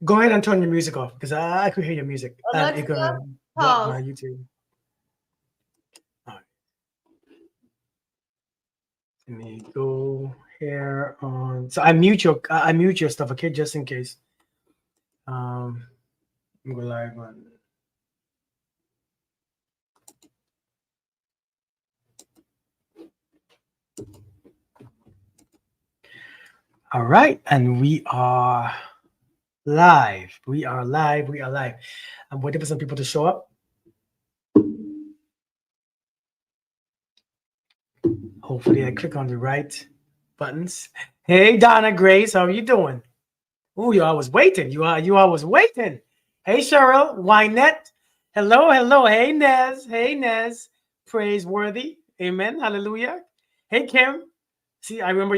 Go ahead and turn your music off because I could hear your music and it's Alexa, gonna block pause. my YouTube. All right, let me go here on. So I mute your stuff, okay, just in case. Um, I'm go live on. All right, and we are live. We are live. We are live. I'm waiting for some people to show up. Hopefully, I click on the right buttons. Hey, Donna Grace, how are you doing? Oh, you all was waiting. You all was waiting. Hey, Cheryl, Wynette. Hello, hello. Hey, Nez. Hey, Nez. Praiseworthy. Amen. Hallelujah. Hey, Kim. See, I remember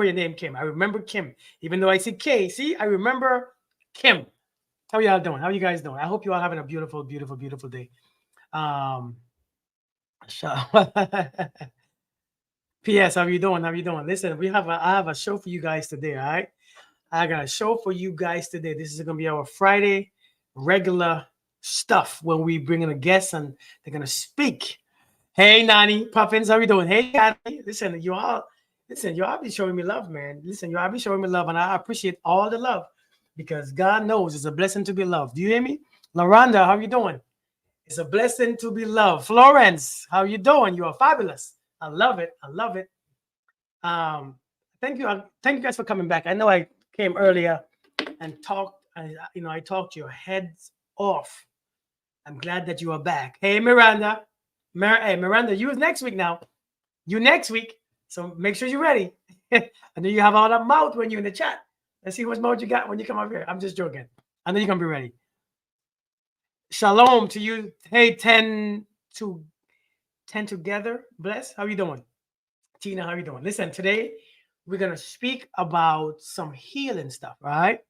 your name, Kim. I remember Kim. Even though I see K. See, I remember Kim. How y'all doing? How you guys doing? I hope you all having a beautiful, beautiful, beautiful day. Um, so- P.S. How you doing? How you doing? Listen, I have a show for you guys today. All right, I got a show for you guys today. This is gonna be our Friday regular stuff when we bring in a guest and they're gonna speak. Hey, Nani Puffins, how you doing? Hey, Kathy. Listen, you all be showing me love, man. Listen, you all be showing me love, and I appreciate all the love because God knows it's a blessing to be loved. Do you hear me? Loranda, how you doing? It's a blessing to be loved. Florence, how you doing? You are fabulous. I love it. I love it. Um, thank you guys for coming back. I know I came earlier and talked. I talked your heads off. I'm glad that you are back. Hey, Miranda. Hey, Miranda, you is next week now. You next week. So make sure you're ready. I know you have all that mouth when you're in the chat. Let's see what mouth you got when you come up here. I'm just joking. I know you're gonna be ready. Shalom to you. Hey, 10 together. Bless. How you doing? Tina, how you doing? Listen, today we're gonna speak about some healing stuff, right?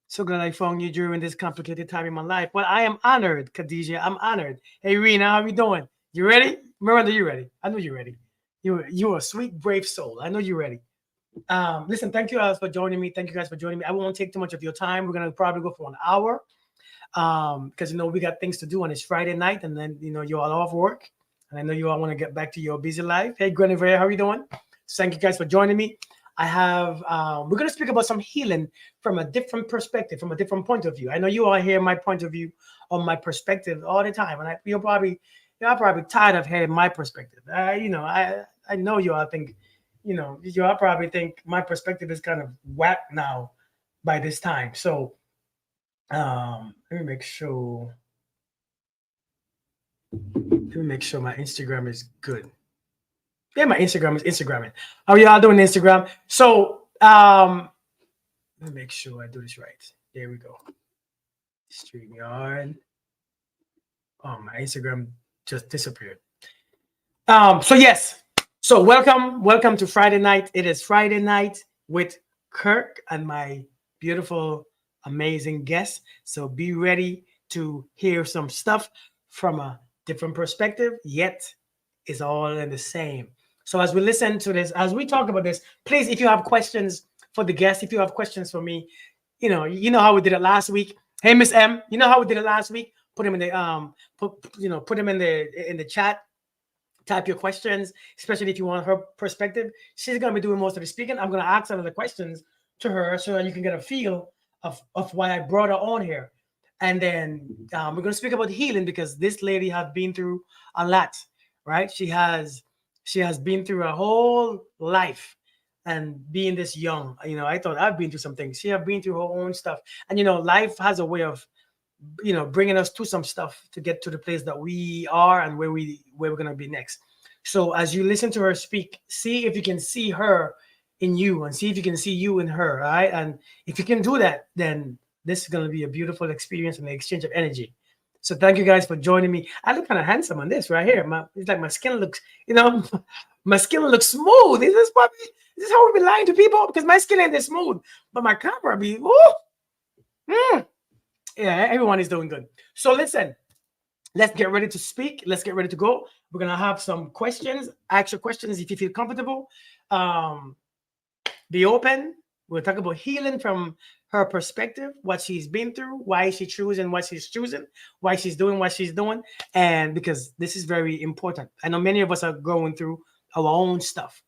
So glad I found you during this complicated time in my life. Well, I am honored, Khadijah. I'm honored. Hey, Rena, how you doing? You ready? Miranda, you ready? I know you're ready. You're a sweet, brave soul. I know you're ready. Listen, thank you guys for joining me. Thank you guys for joining me. I won't take too much of your time. We're gonna probably go for an hour. Because we got things to do on this Friday night, and then you all off work, and I know you all want to get back to your busy life. Hey, Guinevere, how are you doing? Thank you guys for joining me. I have we're gonna speak about some healing from a different perspective, from a different point of view. I know you all hear my point of view on my perspective all the time, and you're probably tired of hearing my perspective. I know you all think, you all probably think my perspective is kind of whack now by this time. So let me make sure. Let me make sure my Instagram is good. Yeah, my Instagram is Instagramming. How y'all doing Instagram? So let me make sure I do this right. There we go. StreamYard. Oh, my Instagram just disappeared. So yes. So welcome to Friday night. It is Friday night with Kirk and my beautiful, amazing guest. So be ready to hear some stuff from a different perspective, yet is all in the same. So as we listen to this, as we talk about this, please, if you have questions for the guest, if you have questions for me, you know how we did it last week. Hey, Miss M, you know how we did it last week? Put them in the put them in the chat. Type your questions, especially if you want her perspective. She's gonna be doing most of the speaking. I'm gonna ask some of the questions to her so that you can get a feel of why I brought her on here. And then we're gonna speak about healing because this lady has been through a lot, right? She has been through a whole life, and being this young, I thought I've been through some things. She have been through her own stuff, and life has a way of bringing us to some stuff to get to the place that we are and where we're going to be next. So as you listen to her speak, see if you can see her in you and see if you can see you in her. All right, and if you can do that, then this is going to be a beautiful experience and an exchange of energy. So thank you guys for joining me. I look kind of handsome on this right here. It's like my skin looks, my skin looks smooth. Is this how we be lying to people? Because my skin ain't this smooth, but my camera be, yeah, everyone is doing good. So listen, let's get ready to speak. Let's get ready to go. We're gonna have some questions. Ask your questions if you feel comfortable. Be open. We'll talk about healing from her perspective, what she's been through, why she's choosing what she's choosing, why she's doing what she's doing. And because this is very important. I know many of us are going through our own stuff,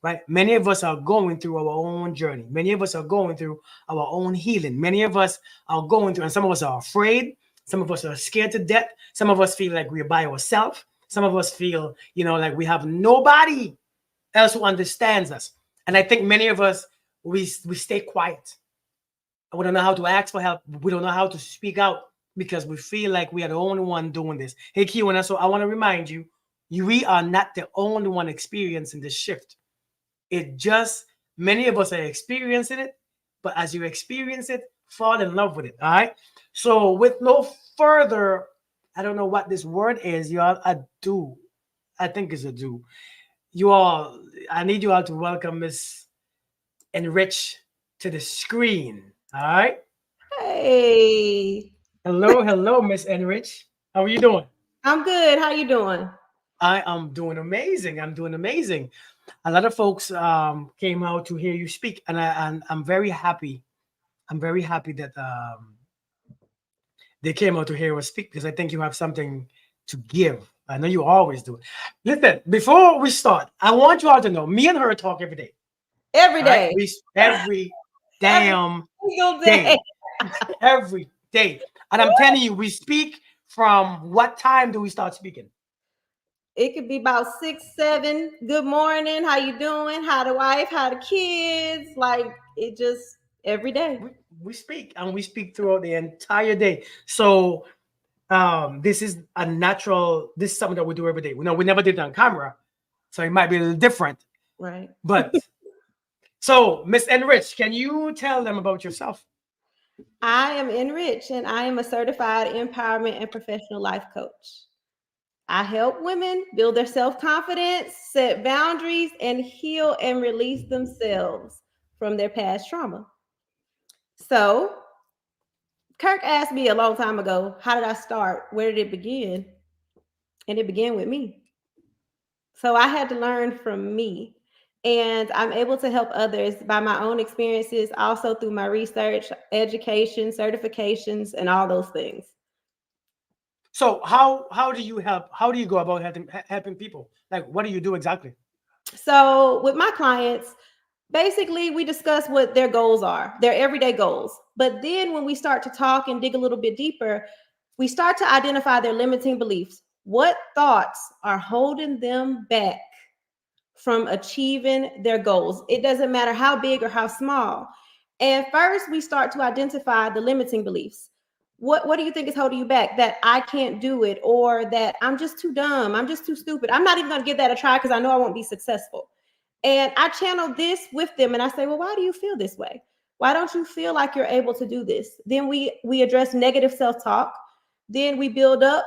right? Many of us are going through our own journey. Many of us are going through our own healing. Many of us are going through, and some of us are afraid. Some of us are scared to death. Some of us feel like we're by ourselves. Some of us feel, like we have nobody else who understands us. And I think many of us, we stay quiet. We don't know how to ask for help. We don't know how to speak out because we feel like we are the only one doing this. Hey, Kiwana, so I want to remind you, we are not the only one experiencing this shift. It just, many of us are experiencing it, but as you experience it, fall in love with it. All right. So with no further, I don't know what this word is. You all, a do. I think it's a do. You all, I need you all to welcome Miss eNRICH to the screen. All right. Hey, Hello, hello, Miss eNRICH. How are you doing? I'm good. How you doing? I am doing amazing. I'm doing amazing. A lot of folks came out to hear you speak, and I'm very happy. I'm very happy that they came out to hear us speak because I think you have something to give. I know you always do. Listen, before we start, I want you all to know me and her talk every day. Every All right, day, every every damn single day. day, every day, and I'm telling you, we speak from what time do we start speaking? It could be about 6, 7. Good morning. How you doing? How the wife? How the kids? Like it just every day. We, we speak and we speak throughout the entire day. So this is a natural, this is something that we do every day. We never did it on camera, so it might be a little different. Right. But so Miss eNRICH, can you tell them about yourself? I am eNRICH and I am a certified empowerment and professional life coach. I help women build their self confidence, set boundaries, and heal and release themselves from their past trauma. So, Kirk asked me a long time ago, how did I start? Where did it begin? And it began with me. So, I had to learn from me. And I'm able to help others by my own experiences, also through my research, education, certifications, and all those things. So how do you help? How do you go about helping people? Like, what do you do exactly? So, with my clients, basically we discuss what their goals are, their everyday goals. But then when we start to talk and dig a little bit deeper, we start to identify their limiting beliefs. What thoughts are holding them back from achieving their goals? It doesn't matter how big or how small. And first, we start to identify the limiting beliefs. What do you think is holding you back? That I can't do it, or that I'm just too dumb, I'm just too stupid, I'm not even going to give that a try because I know I won't be successful. And I channel this with them and I say, well, why do you feel this way? Why don't you feel like you're able to do this? Then we address negative self-talk. Then we build up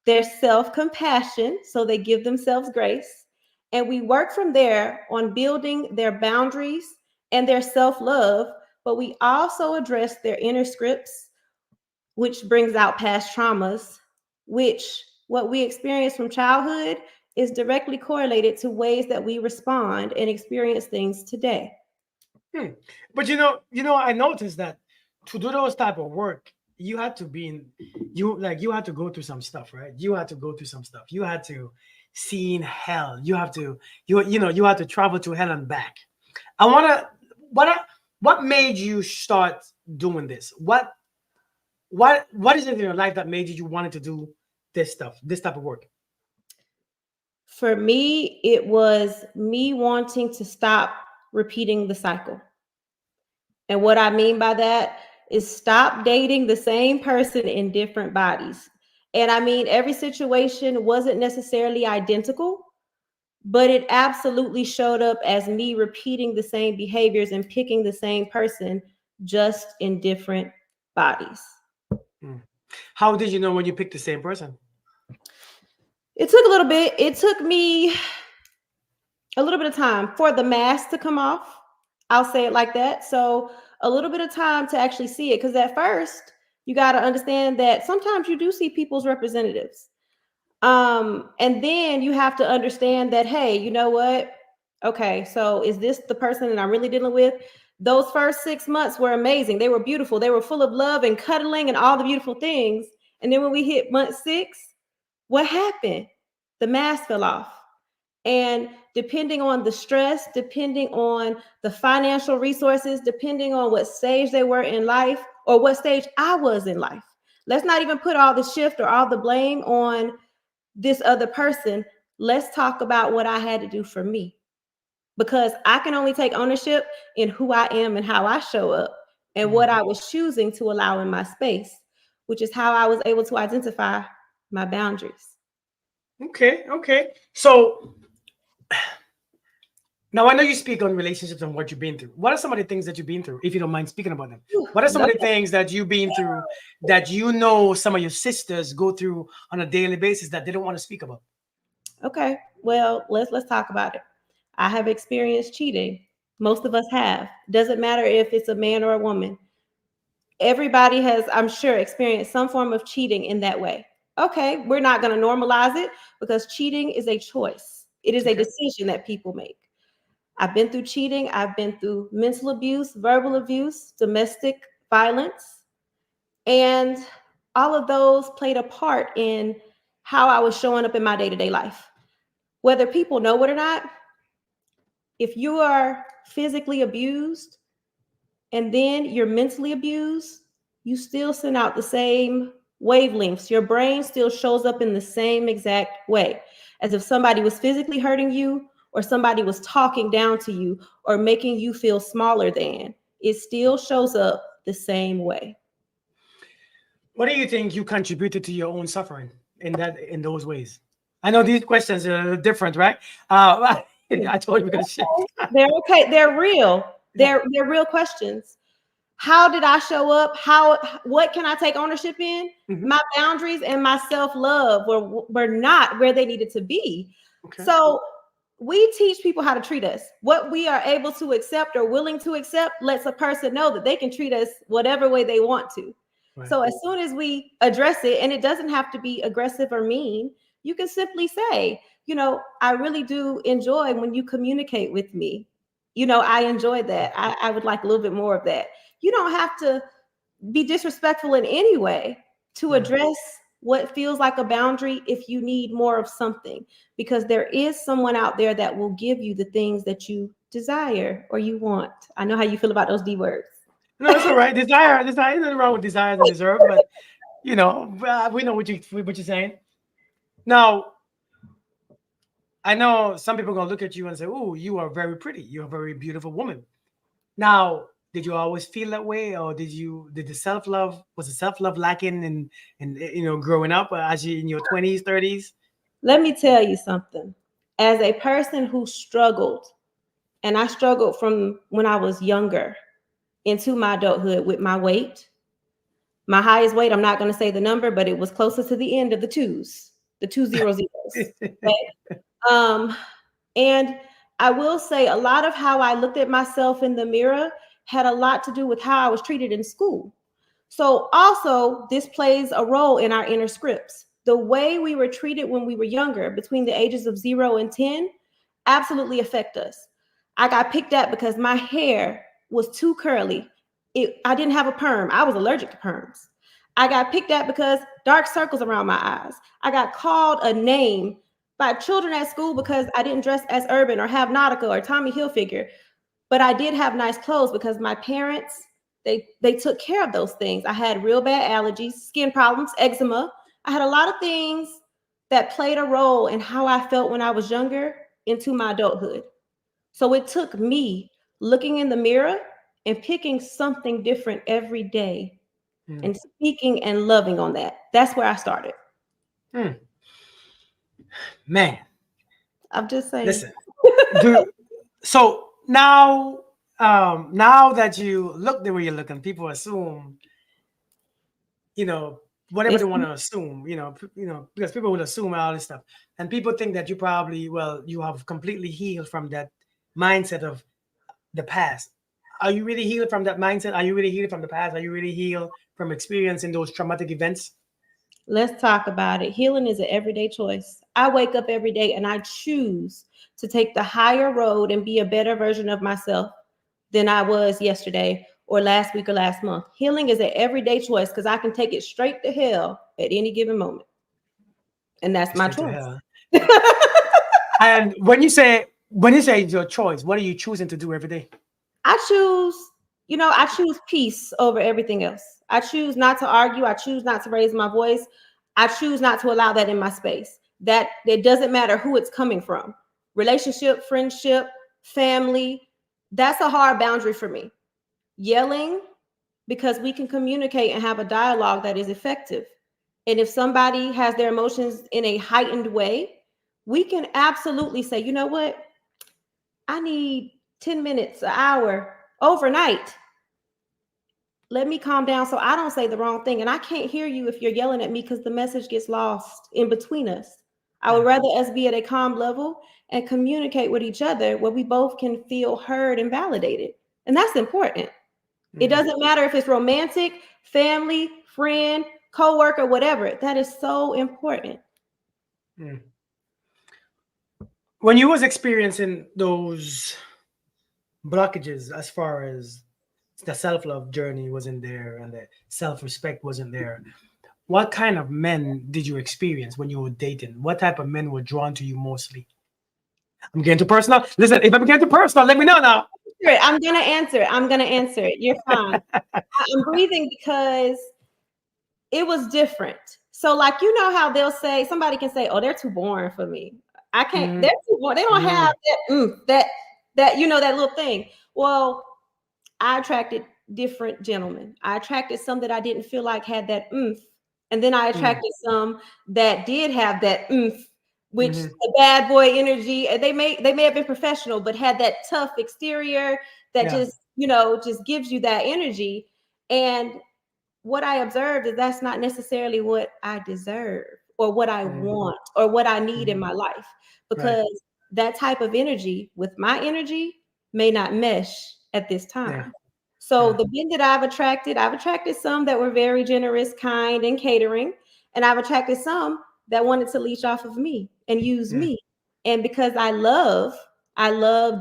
their self-compassion so they give themselves grace. And we work from there on building their boundaries and their self-love, but we also address their inner scripts, which brings out past traumas, which what we experience from childhood is directly correlated to ways that we respond and experience things today. Hmm. But I noticed that to do those type of work, you had to be in, you had to go through some stuff, right? You had to go through some stuff. You had to see in hell. You have to, you had to travel to hell and back. I wanna, what made you start doing this? What is it in your life that made you wanted to do this stuff, this type of work? For me, it was me wanting to stop repeating the cycle. And what I mean by that is stop dating the same person in different bodies. And I mean, every situation wasn't necessarily identical, but it absolutely showed up as me repeating the same behaviors and picking the same person, just in different bodies. Hmm. How did you know when you picked the same person? It took a little bit. It took me a little bit of time for the mask to come off. I'll say it like that. So, a little bit of time to actually see it. Because at first, you got to understand that sometimes you do see people's representatives. And then you have to understand that, hey, you know what? Okay, so is this the person that I'm really dealing with? Those first 6 months were amazing. They were beautiful. They were full of love and cuddling and all the beautiful things. And then when we hit month 6, what happened? The mask fell off. And depending on the stress, depending on the financial resources, depending on what stage they were in life or what stage I was in life, let's not even put all the shift or all the blame on this other person. Let's talk about what I had to do for me, because I can only take ownership in who I am and how I show up and what I was choosing to allow in my space, which is how I was able to identify my boundaries. Okay, okay. So now I know you speak on relationships and what you've been through. What are some of the things that you've been through, if you don't mind speaking about them? What are some of the things that you've been through that you know some of your sisters go through on a daily basis that they don't want to speak about? Okay, well, let's talk about it. I have experienced cheating. Most of us have. Doesn't matter if it's a man or a woman. Everybody has, I'm sure, experienced some form of cheating in that way. Okay, we're not going to normalize it because cheating is a choice. It is a Okay. decision that people make. I've been through cheating. I've been through mental abuse, verbal abuse, domestic violence, and all of those played a part in how I was showing up in my day-to-day life. Whether people know it or not, if you are physically abused and then you're mentally abused, you still send out the same wavelengths. Your brain still shows up in the same exact way, as if somebody was physically hurting you or somebody was talking down to you or making you feel smaller than. It still shows up the same way. What do you think you contributed to your own suffering in those ways? I know these questions are different, right? I told you we're gonna shift. They're okay. They're real. Yeah. They're real questions. How did I show up? What can I take ownership in? Mhm. My boundaries and my self-love were not where they needed to be. Okay. So we teach people how to treat us. What we are able to accept or willing to accept lets a person know that they can treat us whatever way they want to. Right. So as soon as we address it, and it doesn't have to be aggressive or mean, you can simply say, I really do enjoy when you communicate with me. I enjoy that. I would like a little bit more of that. You don't have to be disrespectful in any way to address what feels like a boundary if you need more of something, because there is someone out there that will give you the things that you desire or you want. I know how you feel about those D words. No, it's all right. Desire, nothing wrong with desires and deserve, but we know what you're saying. Now, I know some people are gonna look at you and say, "Oh, you are very pretty. You're a very beautiful woman." Now, did you always feel that way, or did the self love lacking in growing up as you in your 20s, 30s? Let me tell you something. As a person who struggled, and I struggled from when I was younger into my adulthood with my weight. My highest weight, I'm not going to say the number, but it was closer to the end of the twos, the 200. Okay? And I will say a lot of how I looked at myself in the mirror had a lot to do with how I was treated in school. So also this plays a role in our inner scripts. The way we were treated when we were younger, between the ages of 0 and 10, absolutely affect us. I got picked at because my hair was too curly. I didn't have a perm. I was allergic to perms. I got picked at because dark circles around my eyes. I got called a name by children at school because I didn't dress as urban or have Nautica or Tommy Hilfiger. But I did have nice clothes because my parents, they took care of those things. I had real bad allergies, skin problems, eczema. I had a lot of things that played a role in how I felt when I was younger into my adulthood. So it took me looking in the mirror and picking something different every day Hmm. and speaking and loving on that. That's where I started. Hmm. Man, I'm just saying. listen. Do so now that you look the way you're looking, people assume, you know, whatever they It's want to assume, because people will assume all this stuff. And people think that you have completely healed from that mindset of the past. Are you really healed from that mindset? Are you really healed from the past? Are you really healed from experiencing those traumatic events? Let's talk about it. Healing is an everyday choice. I wake up every day and I choose to take the higher road and be a better version of myself than I was yesterday or last week or last month. Healing is an everyday choice because I can take it straight to hell at any given moment. And that's my Straight to choice. hell. And when you say it's your choice, what are you choosing to do every day? I choose peace over everything else. I choose not to argue. I choose not to raise my voice. I choose not to allow that in my space. That it doesn't matter who it's coming from. Relationship, friendship, family. That's a hard boundary for me. Yelling, because we can communicate and have a dialogue that is effective. And if somebody has their emotions in a heightened way, we can absolutely say, you know what? I need 10 minutes, an hour, overnight. Let me calm down so I don't say the wrong thing. And I can't hear you if you're yelling at me because the message gets lost in between us. I would rather us be at a calm level and communicate with each other where we both can feel heard and validated. And that's important. It doesn't matter if it's romantic, family, friend, coworker, whatever. That is so important. Mm. When you was experiencing those blockages as far as the self-love journey wasn't there and the self-respect wasn't there, what kind of men did you experience when you were dating? What type of men were drawn to you mostly? I'm getting too personal. Listen, if I'm getting too personal, let me know now. I'm gonna answer it. I'm gonna answer it. You're fine. I'm breathing because it was different. So, like, you know how they'll say, somebody can say, "Oh, they're too boring for me. I can't. They're too boring. They don't have that, that that little thing." Well, I attracted different gentlemen. I attracted some that I didn't feel like had that oomph, and then I attracted some that did have that oomph, which the bad boy energy. And they may have been professional, but had that tough exterior that just gives you that energy. And what I observed is that's not necessarily what I deserve or what I want or what I need in my life, because that type of energy with my energy may not mesh at this time. So the men that I've attracted some that were very generous, kind, and catering, and I've attracted some that wanted to leech off of me and use me. And because I love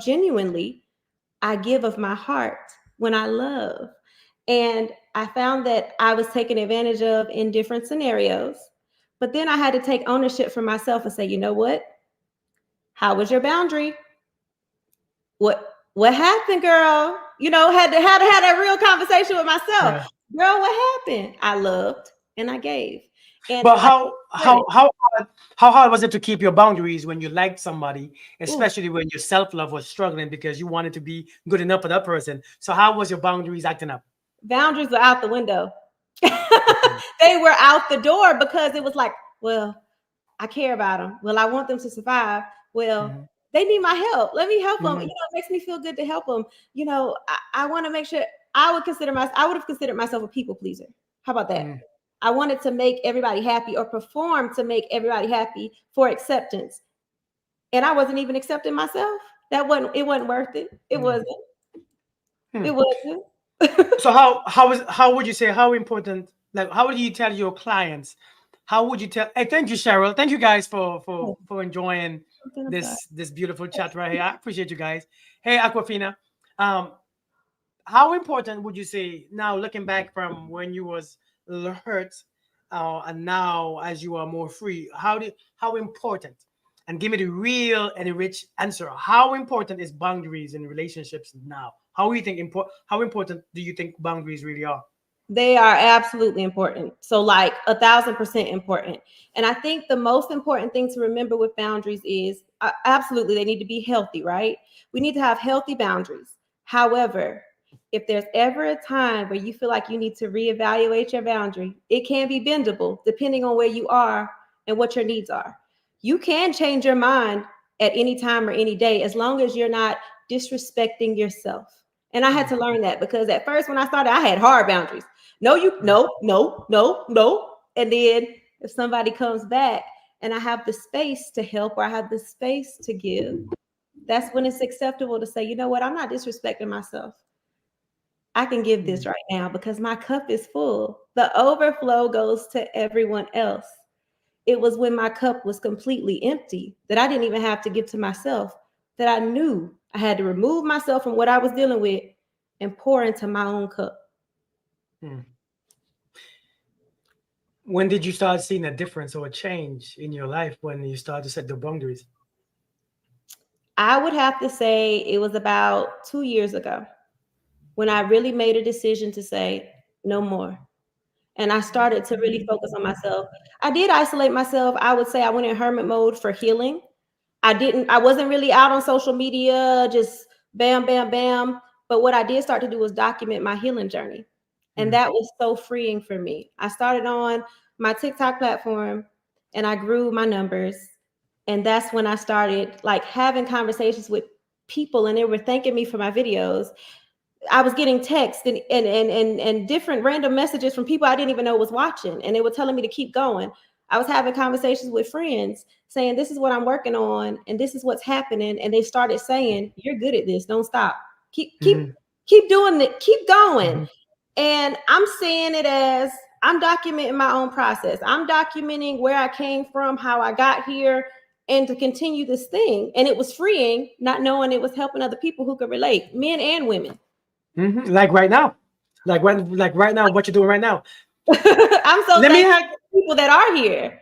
genuinely, I give of my heart when I love. And I found that I was taken advantage of in different scenarios. But then I had to take ownership for myself and say, you know what? How was your boundary? What happened, girl? Had to have that real conversation with myself. Girl, what happened? I loved and I gave. And but how hard was it to keep your boundaries when you liked somebody, especially when your self-love was struggling because you wanted to be good enough for that person? So how was your boundaries acting up? Boundaries were out the window. They were out the door because it was like, well, I care about them. Well, I want them to survive. Well, they need my help. Let me help them. It makes me feel good to help them. I want to make sure I would have considered myself a people pleaser. How about that? I wanted to make everybody happy or perform to make everybody happy for acceptance. And I wasn't even accepting myself. It wasn't worth it. It wasn't. It wasn't. So how would you say how important, like, how would you tell your clients, how would you tell, hey, thank you, Cheryl, thank you guys for enjoying this beautiful chat right here. I appreciate you guys. Hey, Aquafina, how important would you say now, looking back from when you was hurt, and now as you are more free, how important, and give me the real and rich answer, how important is boundaries in relationships now? How important do you think boundaries really are? They are absolutely important. So, like 1,000% important. And I think the most important thing to remember with boundaries is absolutely they need to be healthy, right? We need to have healthy boundaries. However, if there's ever a time where you feel like you need to reevaluate your boundary, it can be bendable depending on where you are and what your needs are. You can change your mind at any time or any day as long as you're not disrespecting yourself. And I had to learn that because at first when I started, I had hard boundaries. No. And then if somebody comes back and I have the space to help or I have the space to give, that's when it's acceptable to say, you know what, I'm not disrespecting myself. I can give this right now because my cup is full. The overflow goes to everyone else. It was when my cup was completely empty that I didn't even have to give to myself that I knew I had to remove myself from what I was dealing with and pour into my own cup. Hmm. When did you start seeing a difference or a change in your life when you started to set the boundaries? I would have to say it was about 2 years ago when I really made a decision to say no more. And I started to really focus on myself. I did isolate myself. I would say I went in hermit mode for healing. I wasn't really out on social media, just bam, bam, bam. But what I did start to do was document my healing journey. And Mm. that was so freeing for me. I started on my TikTok platform and I grew my numbers. And that's when I started like having conversations with people and they were thanking me for my videos. I was getting texts and different random messages from people I didn't even know was watching, and they were telling me to keep going. I was having conversations with friends saying, "This is what I'm working on, and this is what's happening." And they started saying, "You're good at this. Don't stop. Keep keep Mm. keep doing it. Keep going." Mhm. And I'm seeing it as I'm documenting my own process. I'm documenting where I came from, how I got here, and to continue this thing. And it was freeing, not knowing it was helping other people who could relate, men and women. Mhm. Like right now, like right now, what you're doing right now. I'm so Let me thankful ask. for the people that are here.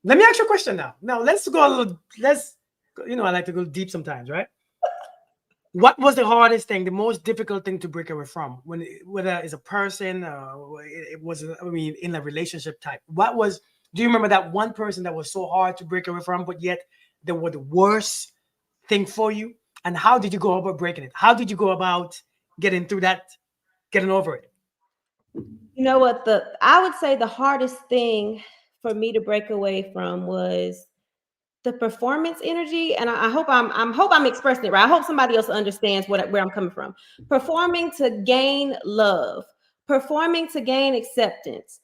Let me ask you a question now. Now let's go a little. Let's. I like to go deep sometimes, right? What was the hardest thing, the most difficult thing to break away from? Whether it's a person, it was. I mean, in a relationship type. What was? Do you remember that one person that was so hard to break away from, but yet they were the worst thing for you? And how did you go about breaking it? How did you go about getting through that, getting over it? You know what? I would say the hardest thing for me to break away from was the performance energy. And I hope I'm expressing it right. I hope somebody else understands where I'm coming from. Performing to gain love, performing to gain acceptance,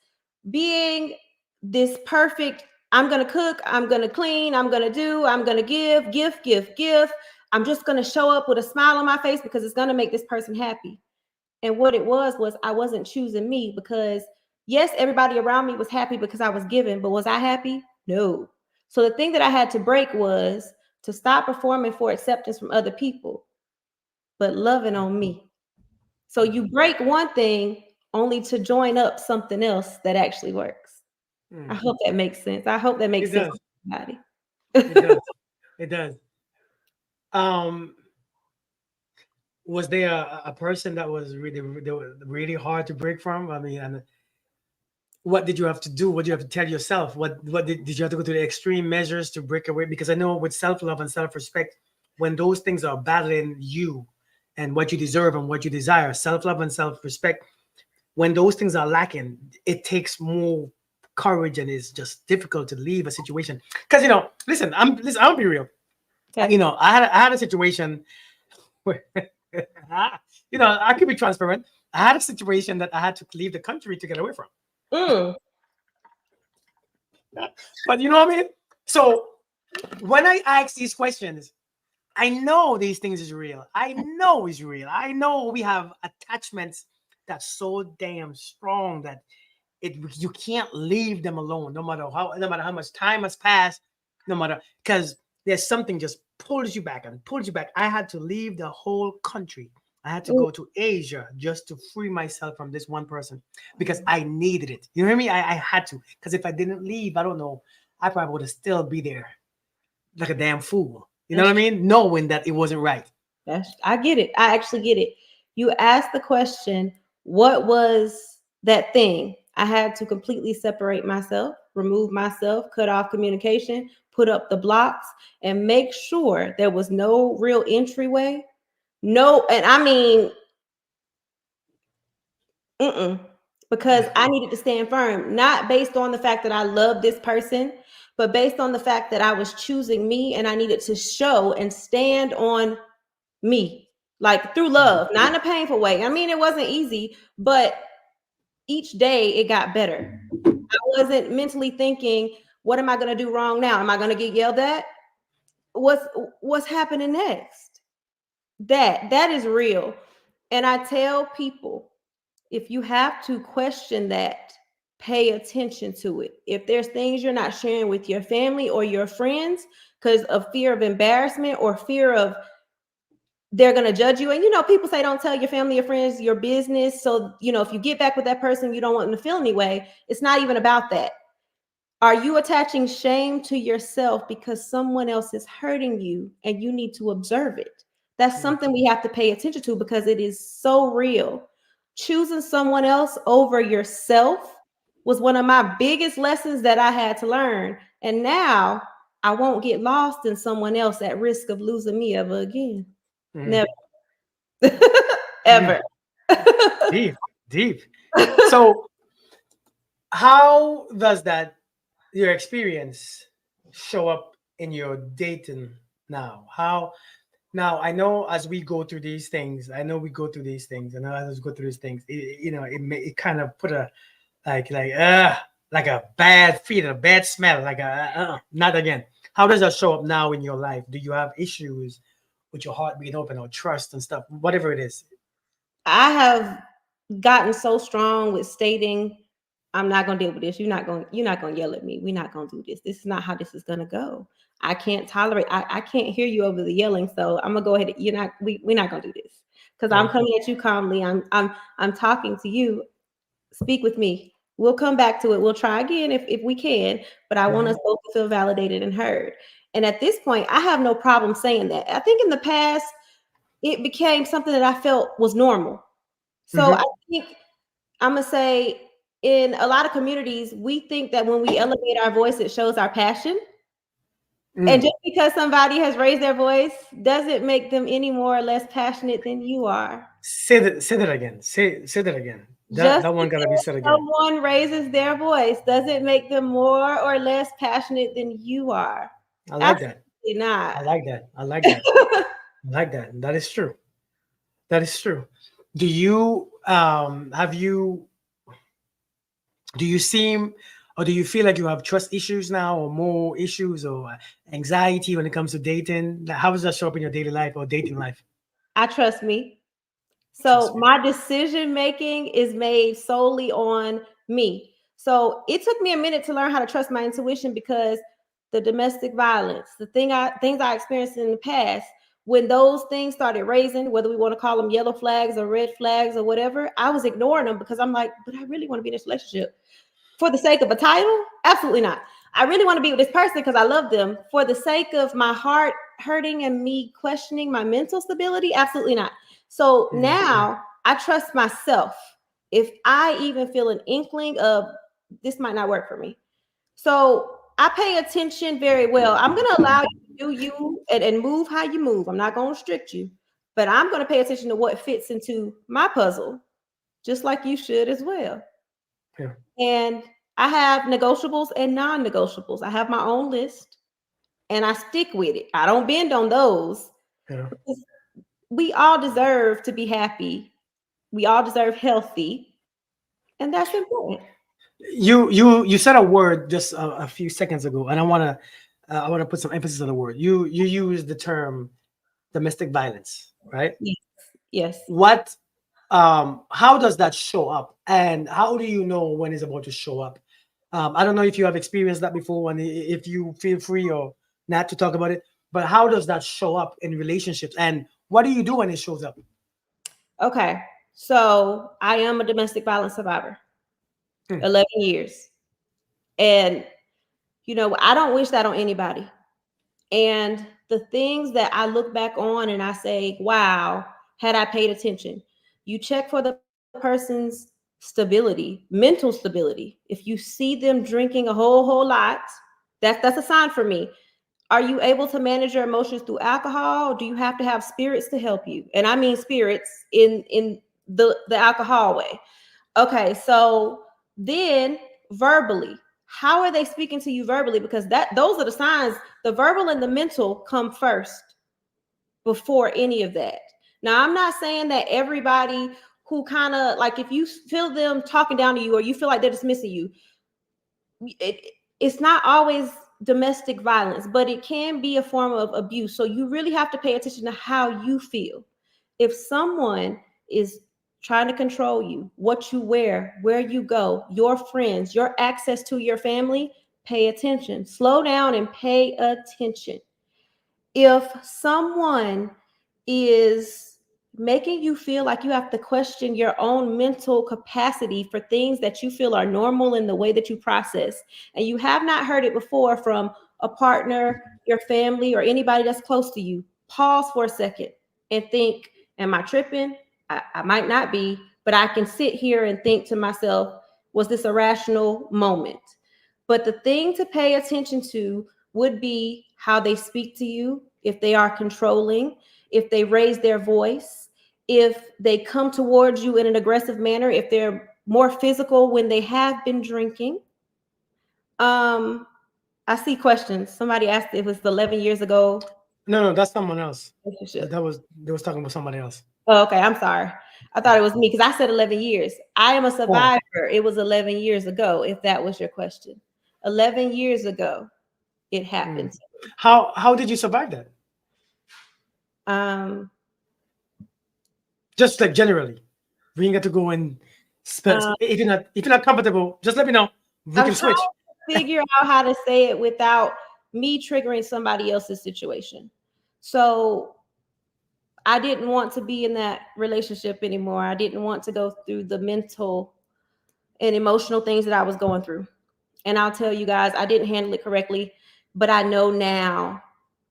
being this perfect. I'm gonna cook. I'm gonna clean. I'm gonna do. I'm gonna give. Gift. Gift. Gift. I'm just gonna show up with a smile on my face because it's gonna make this person happy. And what it was I wasn't choosing me because yes, everybody around me was happy because I was giving, but was I happy? No. So the thing that I had to break was to stop performing for acceptance from other people, but loving on me. So you break one thing only to join up something else that actually works. I Mm. hope that makes sense. I hope that It makes sense does. to everybody. It does. It does. Um, was there a person that was really hard to break from? I mean, and what did you have to do? What did you have to tell yourself? What did you have to go to the extreme measures to break away? Because I know with self-love and self-respect, when those things are battling you and what you deserve and what you desire, self-love and self-respect, when those things are lacking, it takes more courage and it's just difficult to leave a situation. Because listen, I'll be real. Okay. I had a situation where I could be transparent. I had a situation that I had to leave the country to get away from. Mm. But you know what I mean? So when I ask these questions, I know these things is real. I know it's real. I know we have attachments that's so damn strong that you can't leave them alone, no matter how much time has passed, no matter because there's something just pulls you back and pulls you back. I had to leave the whole country. I had to Mm. go to Asia just to free myself from this one person because I needed it. You hear me? I had to because if I didn't leave, I don't know, I probably would have still be there like a damn fool. You know what I That's mean? Knowing that it wasn't right. I get it. I actually get it. You asked the question, what was that thing? I had to completely separate myself, remove myself, cut off communication, put up the blocks, and make sure there was no real entryway. No, and I mean, mm-mm, because I needed to stand firm, not based on the fact that I love this person, but based on the fact that I was choosing me and I needed to show and stand on me, like through love, not in a painful way. I mean, it wasn't easy, but each day it got better. I wasn't mentally thinking, what am I going to do wrong now? Am I going to get yelled at? What's what's happening next? That is real. And I tell people, if you have to question that, pay attention to it. If there's things you're not sharing with your family or your friends because of fear of embarrassment or fear of they're going to judge you. And, you know, people say, don't tell your family or friends your business. So, you know, if you get back with that person, you don't want them to feel anyway. It's not even about that. Are you attaching shame to yourself because someone else is hurting you and you need to observe it? That's Mm, something we have to pay attention to because it is so real. Choosing someone else over yourself was one of my biggest lessons that I had to learn. And now I won't get lost in someone else at risk of losing me ever again. mm, Never. mm. Ever. Deep, deep. So how does that your experience show up in your dating now? How now I know as we go through these things, I know we go through these things, and as we go through these things, it kind of put a like a bad feeling, a bad smell, like not again. How does that show up now in your life? Do you have issues with your heart being open or trust and stuff, whatever it is? I have gotten so strong with stating, I'm not gonna deal with this. You're not gonna yell at me. We're not gonna do this. This is not how this is gonna go. I can't tolerate, I can't hear you over the yelling. So I'm gonna go ahead. We're not gonna do this. Because I'm Yeah. coming at you calmly. I'm talking to you. Speak with me. We'll come back to it. We'll try again if we can, but I want Mhm. us both to feel validated and heard. And at this point, I have no problem saying that. I think in the past, it became something that I felt was normal. So I Mhm. think I'm gonna say in a lot of communities, we think that when we elevate our voice, it shows our passion. And Mm. just because somebody has raised their voice doesn't make them any more or less passionate than you are. Say that again. Say that again. Just That one gotta be because said again. someone raises their voice doesn't make them more or less passionate than you are. I like that. Absolutely not. I like that. I like that. I like that. That is true. That is true. Do you have you do you seem or do you feel like you have trust issues now or more issues or anxiety when it comes to dating? Like, how does that show up in your daily life or dating life? I trust me. So Trust me. my decision making is made solely on me. So it took me a minute to learn how to trust my intuition because the domestic violence, things I experienced in the past, when those things started raising, whether we want to call them yellow flags or red flags or whatever, I was ignoring them because I'm like, but I really want to be in this relationship for the sake of a title? Absolutely not. I really want to be with this person because I love them. For the sake of my heart hurting and me questioning my mental stability? Absolutely not. So Mm, now I trust myself. If I even feel an inkling of this might not work for me. So I pay attention very well. I'm going to allow you to do you and move how you move. I'm not going to restrict you, but I'm going to pay attention to what fits into my puzzle, just like you should as well. yeah, And I have negotiables and non-negotiables. I have my own list and I stick with it. I don't bend on those. yeah. We all deserve to be happy. We all deserve healthy, and that's important. You said a word just a few seconds ago, and I wanna put some emphasis on the word. You use the term domestic violence, right? Yes. Yes. What how does that show up, and how do you know when it's about to show up? I don't know if you have experienced that before, and if you feel free or not to talk about it, but how does that show up in relationships, and what do you do when it shows up? Okay. So I am a domestic violence survivor, Hmm. 11 years. And, I don't wish that on anybody. And the things that I look back on and I say, wow, had I paid attention, you check for the person's stability, mental stability. If you see them drinking a whole lot, that's a sign for me. Are you able to manage your emotions through alcohol? Or do you have to have spirits to help you? And I mean spirits in the alcohol way. Okay, so then verbally, how are they speaking to you verbally? Because those are the signs. The verbal and the mental come first before any of that. Now, I'm not saying that everybody who kind of like if you feel them talking down to you or you feel like they're dismissing you, it's not always domestic violence, but it can be a form of abuse. So you really have to pay attention to how you feel. If someone is trying to control you, what you wear, where you go, your friends, your access to your family, pay attention. Slow down and pay attention. If someone is making you feel like you have to question your own mental capacity for things that you feel are normal in the way that you process. And you have not heard it before from a partner, your family, or anybody that's close to you. Pause for a second and think, am I tripping? I might not be, but I can sit here and think to myself, was this a rational moment? But the thing to pay attention to would be how they speak to you, if they are controlling, if they raise their voice, if they come towards you in an aggressive manner, if they're more physical when they have been drinking. I see questions. Somebody asked if it was 11 years ago. No, that's someone else. Relationship. They was talking about somebody else. Oh, okay, I'm sorry. I thought it was me because I said 11 years. I am a survivor. It was 11 years ago, if that was your question. 11 years ago, it happened. How did you survive that? Just like generally, we ain't got to go and spell. If you're not comfortable, just let me know. We can switch. Figure out how to say it without me triggering somebody else's situation. So I didn't want to be in that relationship anymore. I didn't want to go through the mental and emotional things that I was going through. And I'll tell you guys, I didn't handle it correctly, but I know now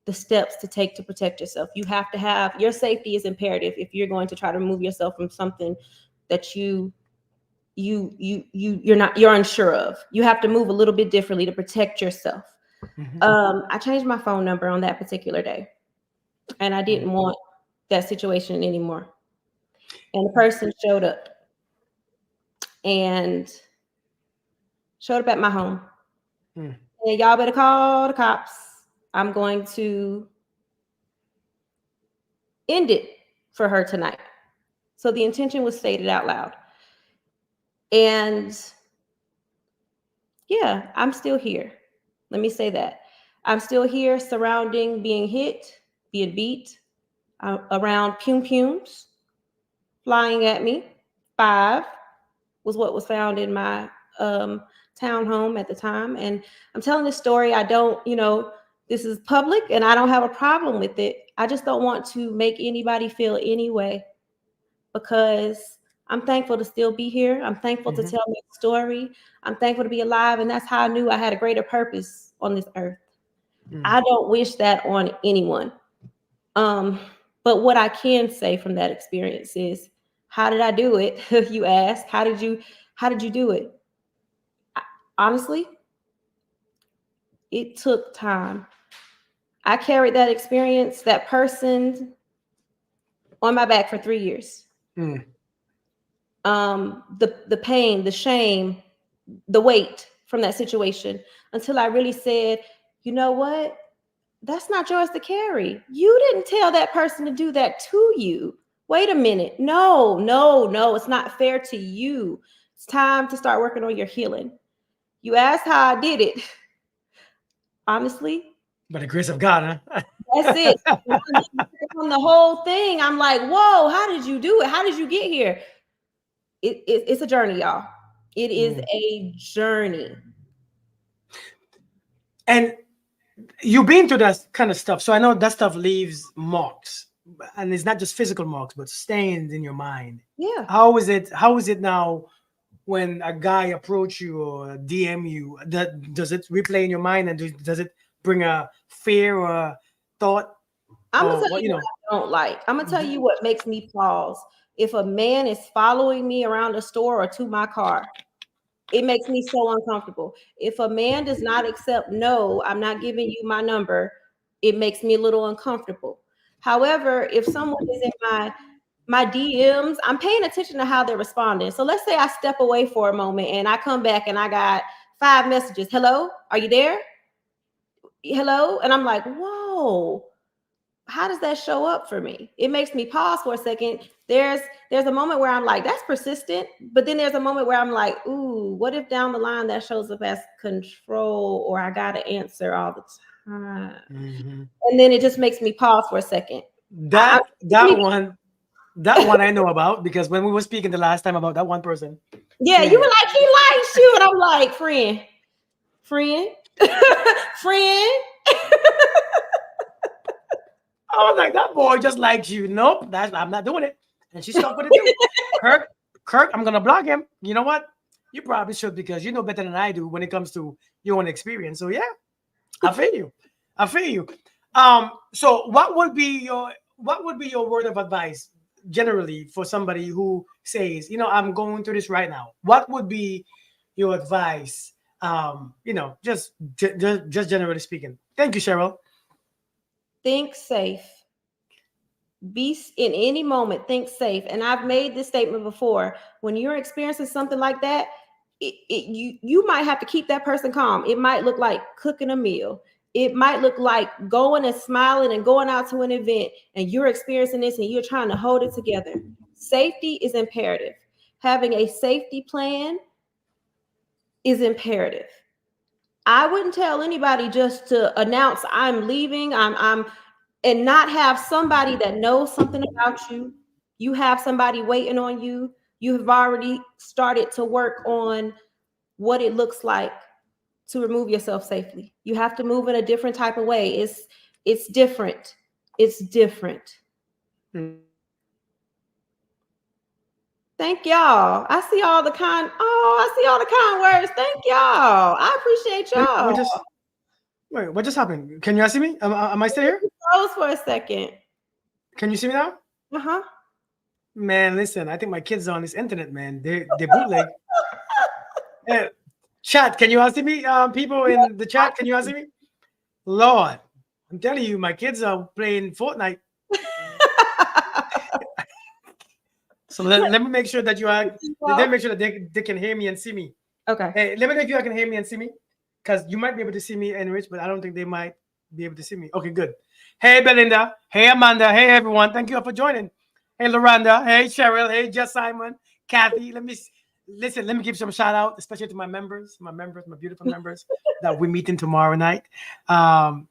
the steps to take to protect yourself. You have to have, your safety is imperative if you're going to try to remove yourself from something that you're unsure of. You have to move a little bit differently to protect yourself. I changed my phone number on that particular day, and I didn't want that situation anymore. And the person showed up at my home. And y'all better call the cops. I'm going to end it for her tonight. So the intention was stated out loud. And yeah, I'm still here. Let me say that. I'm still here surrounding being hit, being beat, around pumes flying at me. 5 was what was found in my townhome at the time. And I'm telling this story. I don't, this is public and I don't have a problem with it. I just don't want to make anybody feel any way, because I'm thankful to still be here. I'm thankful to tell my story. I'm thankful to be alive. And that's how I knew I had a greater purpose on this earth. I don't wish that on anyone. But what I can say from that experience is, how did I do it? You ask, how did you do it? Honestly, it took time. I carried that experience, that person, on my back for 3 years. The pain, the shame, the weight from that situation, until I really said, you know what? That's not yours to carry. You didn't tell that person to do that to you. Wait a minute. No, it's not fair to you. It's time to start working on your healing. You asked how I did it. Honestly. By the grace of God, huh? That's it. On the whole thing, I'm like, whoa, how did you do it? How did you get here? It's a journey, y'all. It is a journey. And you've been through that kind of stuff. So I know that stuff leaves marks. And it's not just physical marks, but stains in your mind. Yeah. How is it now when a guy approach you or DM you? Does it replay in your mind, and does it bring a fear or a thought? I'm gonna tell you what I don't like. I'm gonna tell you what makes me pause. If a man is following me around a store or to my car, it makes me so uncomfortable. If a man does not accept, no, I'm not giving you my number, it makes me a little uncomfortable. However, if someone is in my DMs, I'm paying attention to how they're responding. So let's say I step away for a moment and I come back and I got 5 messages. Hello, are you there? Hello? And I'm like, whoa, how does that show up for me? It makes me pause for a second. There's a moment where I'm like, that's persistent. But then there's a moment where I'm like, ooh, what if down the line that shows up as control, or I got to answer all the time? And then it just makes me pause for a second. That one I know about, because when we were speaking the last time about that one person. Yeah, you were like, he likes you. And I'm like, friend. I was like, that boy just likes you. Nope, I'm not doing it. And she stuck with it too. Kirk, Kirk, I'm gonna block him. You know what? You probably should because you know better than I do when it comes to your own experience. So yeah, I feel you. I feel you. So what would be your word of advice generally for somebody who says, I'm going through this right now? What would be your advice? Just generally speaking. Thank you, Cheryl. Think safe. In any moment, think safe. And I've made this statement before. When you're experiencing something like that, you might have to keep that person calm. It might look like cooking a meal. It might look like going and smiling and going out to an event, and you're experiencing this and you're trying to hold it together. Safety is imperative. Having a safety plan is imperative. I wouldn't tell anybody just to announce I'm leaving, I'm and not have somebody that knows something about you. You have somebody waiting on you. You have already started to work on what it looks like to remove yourself safely. You have to move in a different type of way. It's different. It's different. Thank y'all. I see all the kind. Oh, I see all the kind words. Thank y'all. I appreciate y'all. What just happened? Can you see me? Am I still here? Froze for a second. Can you see me now? Uh-huh. Man, listen, I think my kids are on this internet, man. They bootleg. Chat, can you all see me? People in the chat, can you all see me? Lord, I'm telling you, my kids are playing Fortnite. So let me make sure that they make sure that they can hear me and see me. Okay. Hey, let me know if you can hear me and see me. Because you might be able to see me, eNRICH, but I don't think they might be able to see me. Okay, good. Hey, Belinda. Hey, Amanda. Hey, everyone. Thank you all for joining. Hey, Loranda. Hey, Cheryl. Hey, Jess Simon. Kathy. Let me give some shout out, especially to my beautiful members that we're meeting tomorrow night.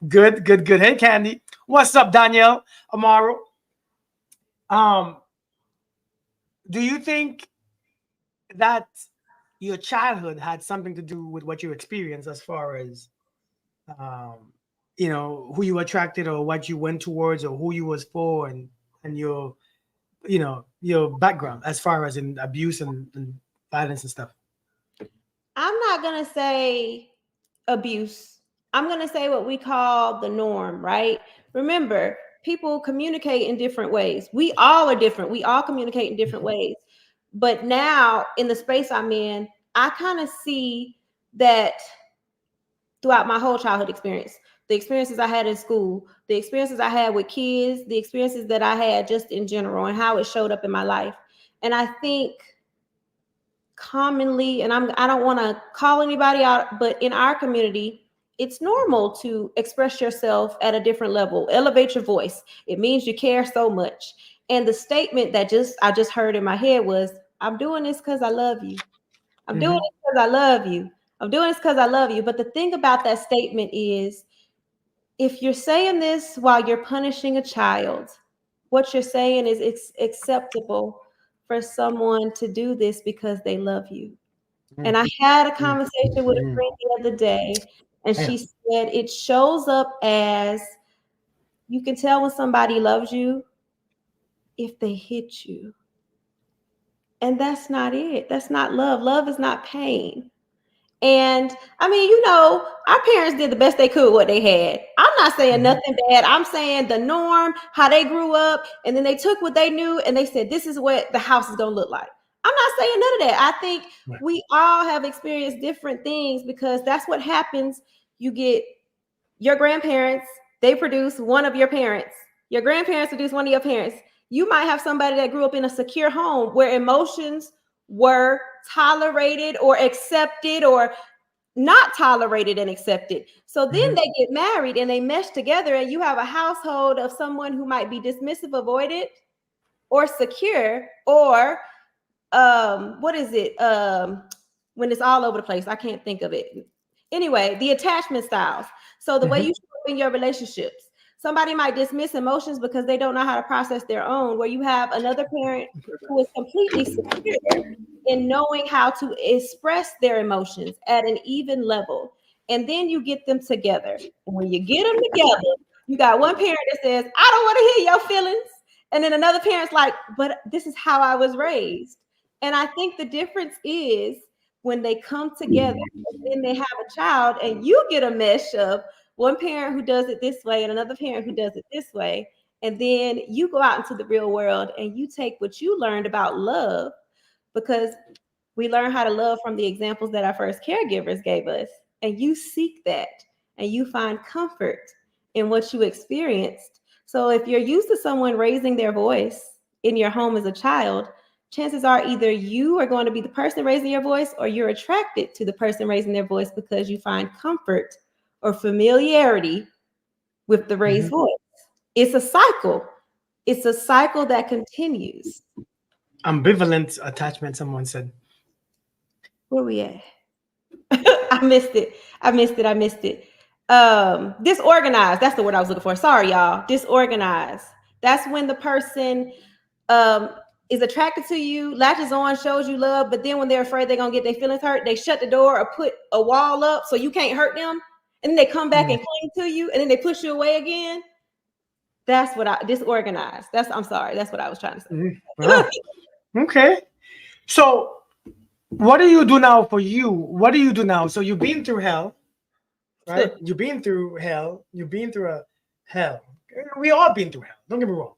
Good. Hey, Candy. What's up, Danielle Amaro? Do you think that your childhood had something to do with what you experienced as far as who you attracted or what you went towards or who you was for and your your background as far as in abuse and violence and stuff? I'm not gonna say abuse. I'm gonna say what we call the norm, right? Remember, people communicate in different ways. We all are different. We all communicate in different ways. But now in the space I'm in, I kind of see that throughout my whole childhood experience. The experiences I had in school, the experiences I had with kids, the experiences that I had just in general, and how it showed up in my life. And I think commonly, and I don't want to call anybody out, but in our community, it's normal to express yourself at a different level, elevate your voice. It means you care so much. And the statement that I just heard in my head was, I'm doing this because I love you. I'm doing it because I love you. I'm doing this because I love you. But the thing about that statement is, if you're saying this while you're punishing a child, what you're saying is it's acceptable for someone to do this because they love you. And I had a conversation with a friend the other day, and she said it shows up as, you can tell when somebody loves you if they hit you. And that's not it. That's not love. Love is not pain. And I mean, our parents did the best they could with what they had. I'm not saying nothing bad. I'm saying the norm, how they grew up, and then they took what they knew and they said, this is what the house is going to look like. I'm not saying none of that. I think we all have experienced different things because that's what happens. You get your grandparents, they produce one of your parents. Your grandparents produce one of your parents. You might have somebody that grew up in a secure home where emotions were tolerated or accepted or not tolerated and accepted. So then they get married and they mesh together, and you have a household of someone who might be dismissive, avoidant, or secure, or what is it? When it's all over the place, I can't think of it. Anyway, the attachment styles. So the way you show up in your relationships. Somebody might dismiss emotions because they don't know how to process their own, where you have another parent who is completely secure in knowing how to express their emotions at an even level. And then you get them together. And when you get them together, You got one parent that says, I don't want to hear your feelings. And then another parent's like, but this is how I was raised. And I think the difference is when they come together and then they have a child and you get a mesh of one parent who does it this way and another parent who does it this way. And then you go out into the real world and you take what you learned about love, because we learn how to love from the examples that our first caregivers gave us. And you seek that and you find comfort in what you experienced. So if you're used to someone raising their voice in your home as a child, chances are either you are going to be the person raising your voice or you're attracted to the person raising their voice because you find comfort or familiarity with the raised voice. It's a cycle. It's a cycle that continues. Ambivalent attachment, someone said. Where we at? I missed it. Disorganized. That's the word I was looking for. Sorry, y'all. Disorganized. That's when the person is attracted to you, latches on, shows you love, but then when they're afraid they're gonna get their feelings hurt, they shut the door or put a wall up so you can't hurt them, and then they come back and cling to you, and then they push you away again. That's what disorganized. I'm sorry. That's what I was trying to say. Wow. Okay. So what do you do now for you? What do you do now? So you've been through hell, right? You've been through hell. You've been through a hell. We all been through hell. Don't get me wrong.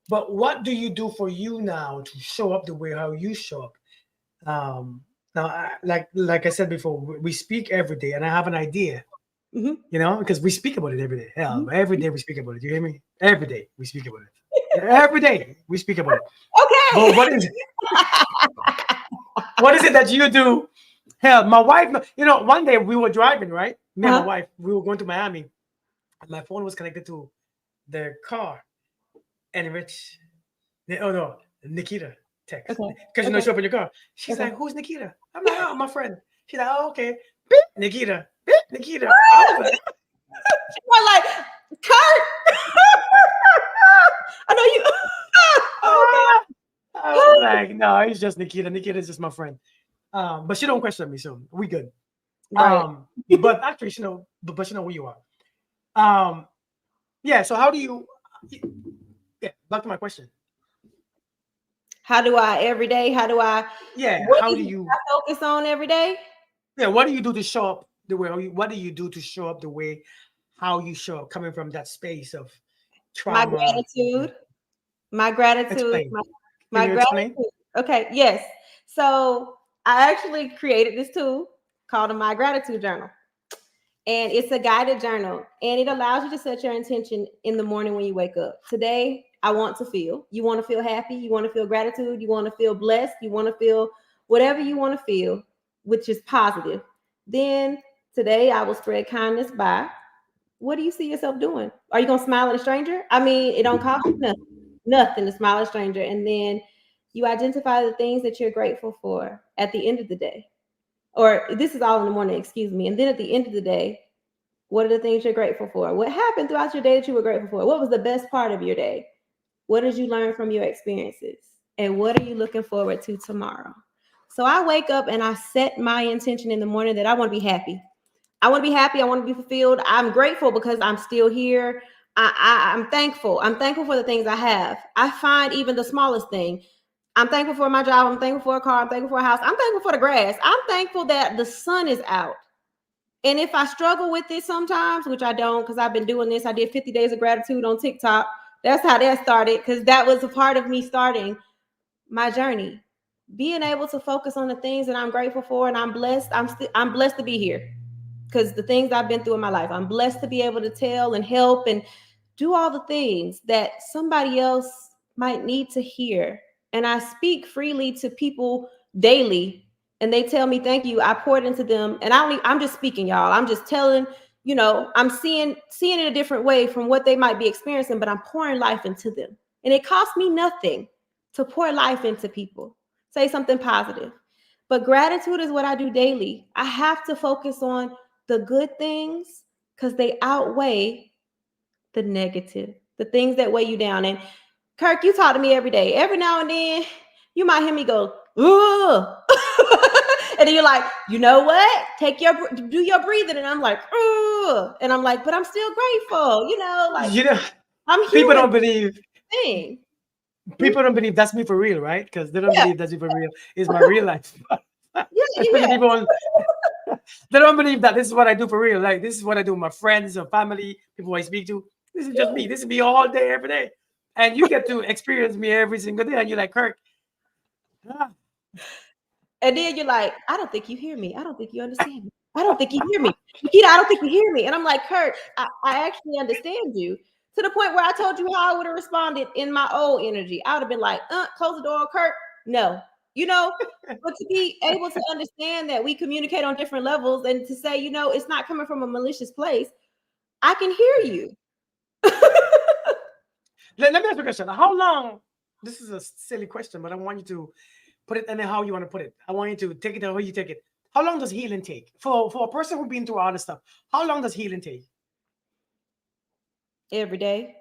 But what do you do for you now to show up the way how you show up? Now, like I said before, we speak every day, and I have an idea. You know, because we speak about it every day. Hell, every day we speak about it. You hear me? Every day we speak about it. Every day we speak about it. Okay. But what is it? What is it that you do? Hell, my wife, you know, one day we were driving, right? Me and my wife, we were going to Miami, and my phone was connected to the car. eNRICH. Oh no, Nikita text. Because you know, show up in your car. She's like, "Who's Nikita?" I'm like, "Oh, my friend." She's like, "Oh, okay." Beep, Nikita. Beep, Nikita. I was like, Kurt. I know you. Oh, I was like, no, it's just Nikita. Nikita's just my friend. But she don't question me, so we good. Right. But actually, she know, but she know who you are. Yeah. So how do you? Yeah. Back to my question. How do I every day? How do I? Yeah. How do you focus on every day? Yeah. What do you do to show up the way? What do you do to show up the way? How you show up, coming from that space of trauma? My gratitude. Explain. My Can you gratitude. explain? Okay. Yes. So I actually created this tool called a My Gratitude Journal. And it's a guided journal, and it allows you to set your intention in the morning when you wake up. Today, I want to feel. You want to feel happy. You want to feel gratitude. You want to feel blessed. You want to feel whatever you want to feel, which is positive. Then today, I will spread kindness by. What do you see yourself doing? Are you going to smile at a stranger? I mean, it don't cost you nothing to smile at a stranger. And then you identify the things that you're grateful for at the end of the day. Or this is all in the morning, excuse me. And then at the end of the day, what are the things you're grateful for? What happened throughout your day that you were grateful for? What was the best part of your day? What did you learn from your experiences? And what are you looking forward to tomorrow? So I wake up and I set my intention in the morning that I want to be happy. I want to be happy. I want to be fulfilled. I'm grateful because I'm still here. I'm thankful. I'm thankful for the things I have. I find even the smallest thing. I'm thankful for my job. I'm thankful for a car. I'm thankful for a house. I'm thankful for the grass. I'm thankful that the sun is out. And if I struggle with it sometimes, which I don't, because I've been doing this, I did 50 days of gratitude on TikTok. That's how that started, because that was a part of me starting my journey. Being able to focus on the things that I'm grateful for, and I'm blessed. I'm blessed to be here, because the things I've been through in my life, I'm blessed to be able to tell and help and do all the things that somebody else might need to hear. And I speak freely to people daily, and they tell me thank you. I poured into them, and I'm just speaking, y'all. I'm just telling, you know, I'm seeing it a different way from what they might be experiencing, but I'm pouring life into them. And it costs me nothing to pour life into people. Say something positive. But gratitude is what I do daily. I have to focus on the good things because they outweigh the negative, the things that weigh you down. And Kirk, you talk to me every day. Every now and then, you might hear me go, "Ugh." And then you're like, you know what? Do your breathing. And I'm like, ugh. And I'm like, but I'm still grateful. Like You know, I'm people human don't believe. thing. People don't believe that's me for real, right? Because they don't Yeah, believe that's me for real. It's my real life. yeah, Especially yeah. people they don't believe that this is what I do for real. Like this is what I do with my friends or family, people I speak to. This is just me. This is me all day, every day. And you get to experience me every single day. And you're like, Kirk, ah, And then you're like, I don't think you hear me. I don't think you understand me. I don't think you hear me. Nikita, I don't think you hear me. And I'm like, Kurt, I actually understand you to the point where I told you how I would have responded in my old energy. I would have been like, close the door, Kurt. No, but to be able to understand that we communicate on different levels and to say, it's not coming from a malicious place. I can hear you. let me ask you a question. How long? This is a silly question, but I want you to put it in how you want to put it. I want you to take it how you take it. How long does healing take for a person who's been through all this stuff? How long does healing take? Every day,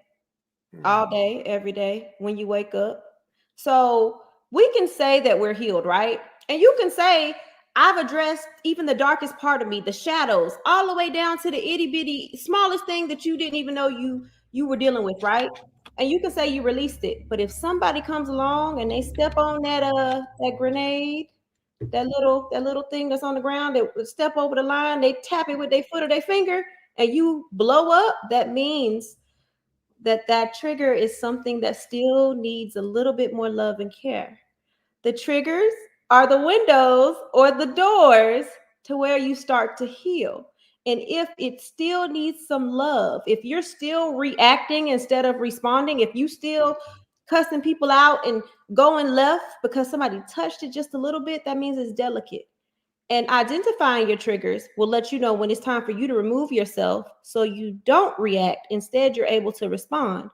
all day, every day when you wake up. So we can say that we're healed, right? And you can say, I've addressed even the darkest part of me, the shadows, all the way down to the itty bitty smallest thing that you didn't even know you were dealing with, right? And you can say you released it. But if somebody comes along and they step on that grenade, that little thing that's on the ground, that would step over the line, they tap it with their foot or their finger, and you blow up, that means that trigger is something that still needs a little bit more love and care. The triggers are the windows or the doors to where you start to heal. And if it still needs some love, if you're still reacting instead of responding, if you still cussing people out and going left because somebody touched it just a little bit, that means it's delicate. And identifying your triggers will let you know when it's time for you to remove yourself so you don't react. Instead, you're able to respond.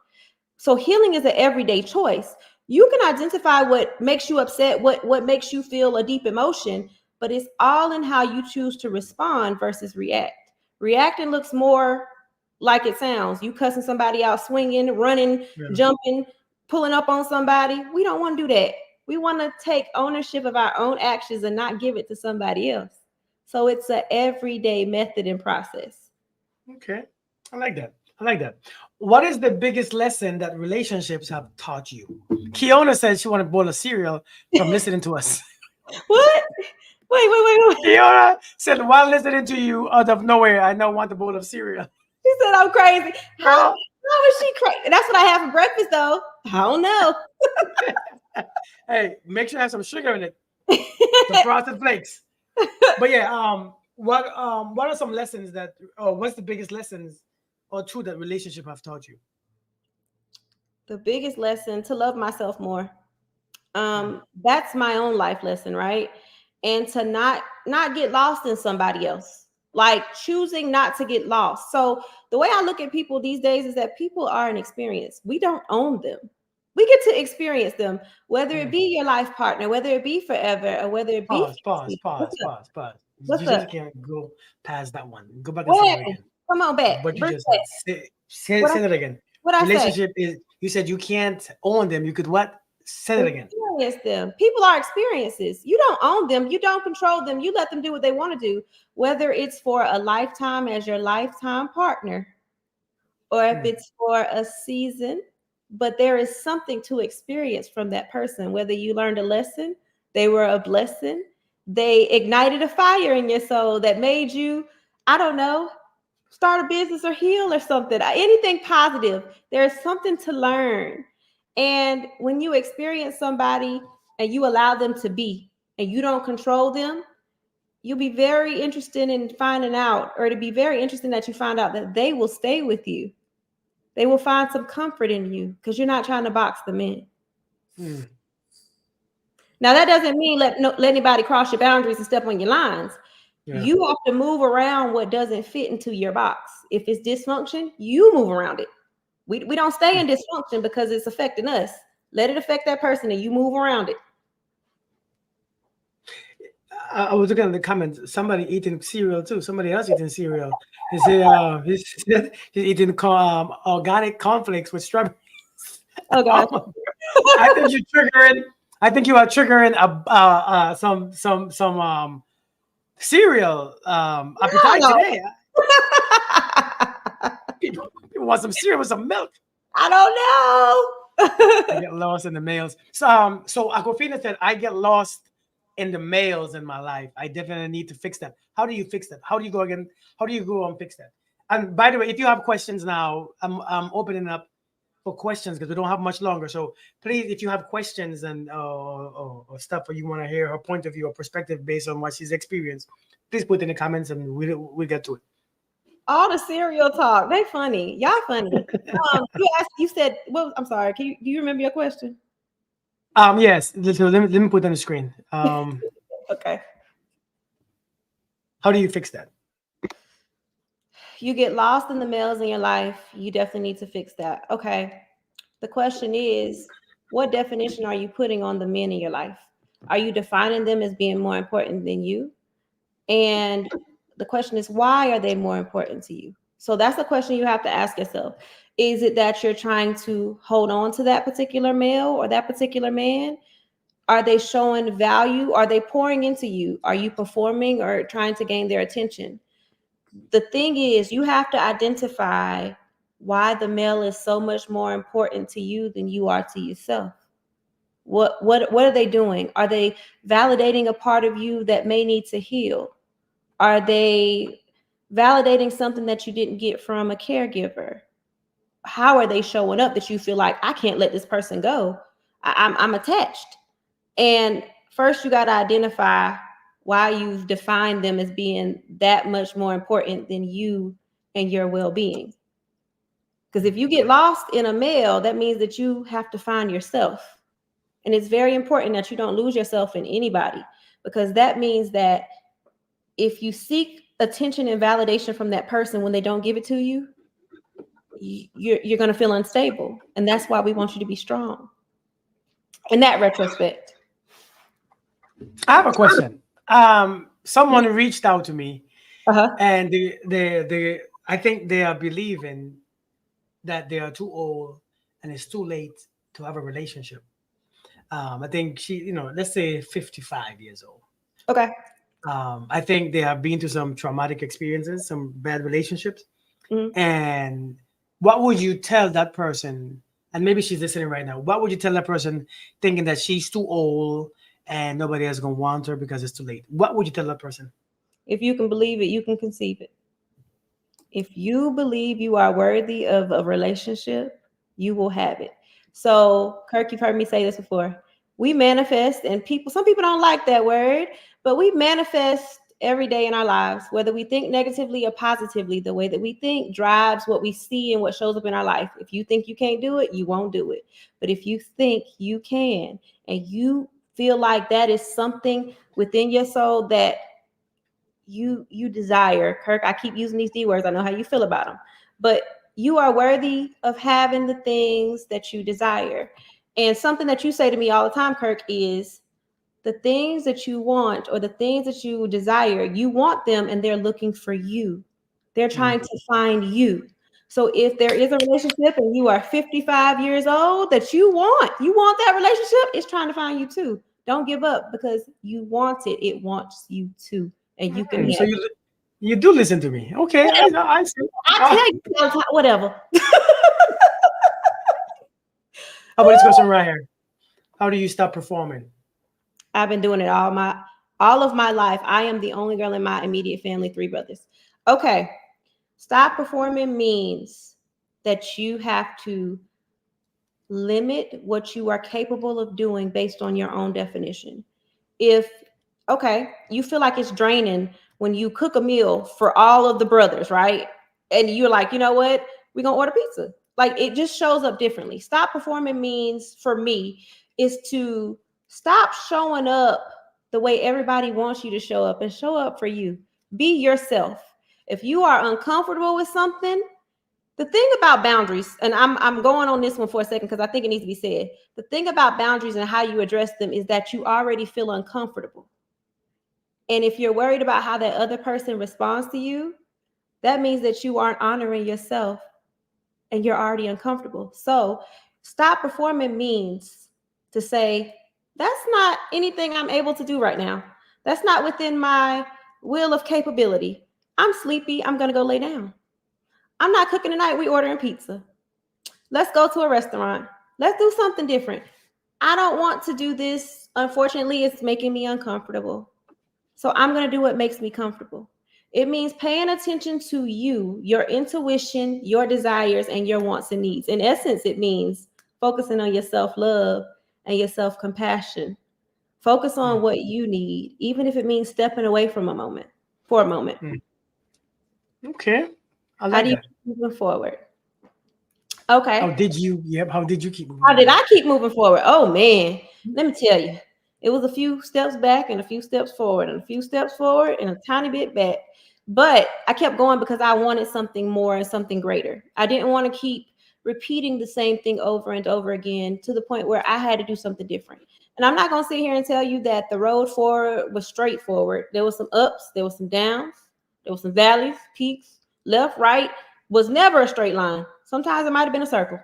So healing is an everyday choice. You can identify what makes you upset, what makes you feel a deep emotion, but it's all in how you choose to respond versus react. Reacting looks more like it sounds. You cussing somebody out, swinging, running, Yeah. jumping, pulling up on somebody. We don't want to do that. We want to take ownership of our own actions and not give it to somebody else. So it's an everyday method and process. Okay. I like that. I like that. What is the biggest lesson that relationships have taught you? Kiona said she wanted a bowl of cereal from listening to us. What? Wait. Kiona said, while listening to you out of nowhere, I now want a bowl of cereal. She said I'm crazy. How Girl. is she crazy? That's what I have for breakfast, though. I don't know. Hey, make sure I have some sugar in it. Some frosted flakes. But yeah, what are some lessons that or what's the biggest lessons or two that relationship have taught you? The biggest lesson to love myself more. Yeah. That's my own life lesson, right? And to not get lost in somebody else. Like choosing not to get lost. So the way I look at people these days is that people are an experience. We don't own them. We get to experience them, whether it be your life partner, whether it be forever, or whether it be Pause, pause, 50. What's pause, up? pause, pause. What's You up? just can't go past that one. Go back and What say that happened? again. Come on back. What you Bring just it back. said. What I Say that again. what I say? Relationship is you said you can't own them. You could what? Say that again. Experience them. People are experiences. You don't own them. You don't control them. You let them do what they want to do, whether it's for a lifetime as your lifetime partner or if it's for a season. But there is something to experience from that person, whether you learned a lesson, they were a blessing, they ignited a fire in your soul that made you, I don't know, start a business or heal or something, anything positive. There's something to learn. And when you experience somebody and you allow them to be and you don't control them, you'll be very interested in finding out, or it'll be very interesting that you find out that they will stay with you. They will find some comfort in you because you're not trying to box them in. Now, that doesn't mean let anybody cross your boundaries and step on your lines. Yeah. You have to move around what doesn't fit into your box. If it's dysfunction, you move around it. We don't stay in dysfunction because it's affecting us. Let it affect that person and you move around it. I was looking at the comments. Somebody eating cereal too. Somebody else eating cereal. He said he's eating organic cornflakes with strawberries. Oh gosh. I think you're triggering. I think you are triggering some cereal appetite No. today. People want some cereal with some milk. I don't I know. get lost in the mails. So Aquafina said, I get lost in the mails in my life. I definitely need to fix that. How do you fix that? How do you go again? How do you go and fix that? And by the way, if you have questions now, I'm opening up for questions because we don't have much longer. So please, if you have questions and or stuff, or you want to hear her point of view or perspective based on what she's experienced, please put in the comments and we'll get to it. All the cereal talk. They funny. Y'all funny. You said, well, I'm sorry. Do you remember your question? Yes. So let me put on the screen. Okay. How do you fix that? You get lost in the males in your life. You definitely need to fix that. Okay. The question is, what definition are you putting on the men in your life? Are you defining them as being more important than you? And the question is, why are they more important to you? So that's a question you have to ask yourself. Is it that you're trying to hold on to that particular male or that particular man? Are they showing value? Are they pouring into you? Are you performing or trying to gain their attention? The thing is, you have to identify why the male is so much more important to you than you are to yourself. What are they doing? Are they validating a part of you that may need to heal? Are they validating something that you didn't get from a caregiver? How are they showing up that you feel like I can't let this person go? I'm attached. And first, you got to identify why you've defined them as being that much more important than you and your well-being. Because if you get lost in a male, that means that you have to find yourself. And it's very important that you don't lose yourself in anybody, because that means that if you seek attention and validation from that person when they don't give it to you, you're going to feel unstable. And that's why we want you to be strong. In that retrospect. I have a question. Someone reached out to me, and I think they are believing that they are too old and it's too late to have a relationship. I think she, let's say 55 years old. Okay. I think they have been to some traumatic experiences, some bad relationships. Mm-hmm. And what would you tell that person? And maybe she's listening right now. What would you tell that person thinking that she's too old and nobody else gonna want her because it's too late? What would you tell that person? If you can believe it, you can conceive it. If you believe you are worthy of a relationship, you will have it. So, Kirk, you've heard me say this before. We manifest, and some people don't like that word, but we manifest every day in our lives, whether we think negatively or positively. The way that we think drives what we see and what shows up in our life. If you think you can't do it, you won't do it. But if you think you can, and you feel like that is something within your soul that you desire, Kirk, I keep using these D words, I know how you feel about them, but you are worthy of having the things that you desire. And something that you say to me all the time, Kirk, is the things that you want or the things that you desire, you want them and they're looking for you. They're trying to find you. So if there is a relationship and you are 55 years old that you want that relationship, it's trying to find you too. Don't give up, because you want it. It wants you too. And you can So have you do listen to me. Okay, I see. I tell you all the time, whatever. How about this question right here? How do you stop performing? I've been doing it all of my life. I am the only girl in my immediate family, 3 brothers. Okay. Stop performing means that you have to limit what you are capable of doing based on your own definition. If, okay, you feel like it's draining when you cook a meal for all of the brothers, right? And you're like, you know what? We're going to order pizza. Like, it just shows up differently. Stop performing means, for me, is to stop showing up the way everybody wants you to show up, and show up for you. Be yourself. If you are uncomfortable with something, the thing about boundaries, and I'm going on this one for a second because I think it needs to be said. The thing about boundaries and how you address them is that you already feel uncomfortable. And if you're worried about how that other person responds to you, that means that you aren't honoring yourself and you're already uncomfortable. So stop performing means to say, that's not anything I'm able to do right now. That's not within my wheel of capability. I'm sleepy. I'm going to go lay down. I'm not cooking tonight. We ordering pizza. Let's go to a restaurant. Let's do something different. I don't want to do this. Unfortunately, it's making me uncomfortable. So I'm going to do what makes me comfortable. It means paying attention to you, your intuition, your desires, and your wants and needs. In essence, it means focusing on your self love and your self compassion. Focus on Mm. what you need, even if it means stepping away from a moment for a moment. Mm. Okay, I How like do you that. keep moving forward? How Okay. did you? Yep. How did you keep moving How did forward? I keep moving forward? Oh man, let me tell you. It was a few steps back and a few steps forward and a few steps forward and a tiny bit back. But I kept going because I wanted something more and something greater. I didn't want to keep repeating the same thing over and over again to the point where I had to do something different. And I'm not going to sit here and tell you that the road forward was straightforward. There was some ups, there was some downs, there was some valleys, peaks, left, right, was never a straight line. Sometimes it might have been a circle.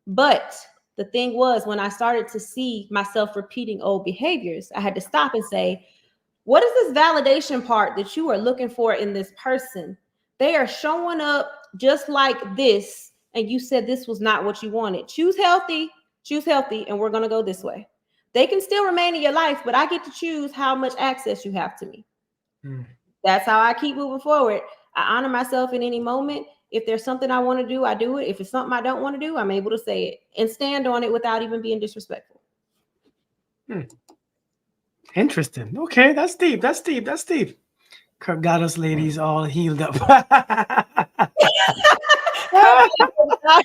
But the thing was, when I started to see myself repeating old behaviors, I had to stop and say, what is this validation part that you are looking for in this person? They are showing up just like this, and you said this was not what you wanted. Choose healthy, and we're going to go this way. They can still remain in your life, but I get to choose how much access you have to me. Mm. That's how I keep moving forward. I honor myself in any moment. If there's something I want to do, I do it. If it's something I don't want to do, I'm able to say it and stand on it without even being disrespectful. Hmm. Interesting. Okay, that's deep. That's deep. That's deep. Kirk got us ladies all healed up. I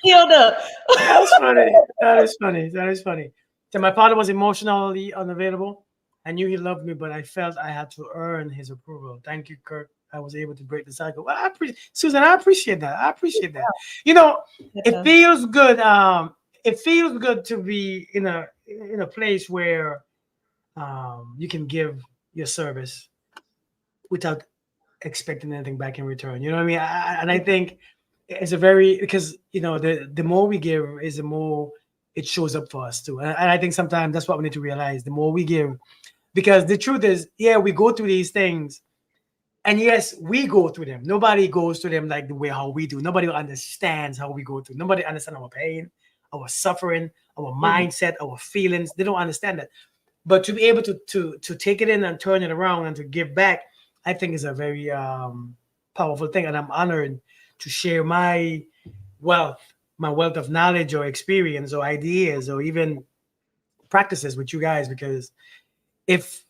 healed up. That's funny. That is funny. That is funny. So my father was emotionally unavailable. I knew he loved me, but I felt I had to earn his approval. Thank you, Kirk. I was able to break the cycle. Well, I appreciate Susan. I appreciate that. I appreciate that. You know, it Yeah. feels good. It feels good to be in a place where you can give your service without expecting anything back in return. You know what I mean? And I think it's a very because the more we give is the more it shows up for us too. And I think sometimes that's what we need to realize. The more we give, because the truth is, yeah, we go through these things, and yes, we go through them. Nobody goes through them like the way how we do. Nobody understands how we go through. Nobody understands our pain, our suffering, our Mhm. mindset, our feelings. They don't understand that. But to be able to take it in and turn it around and to give back, I think is a very powerful thing, and I'm honored to share wealth my wealth of knowledge or experience or ideas or even practices with you guys, because if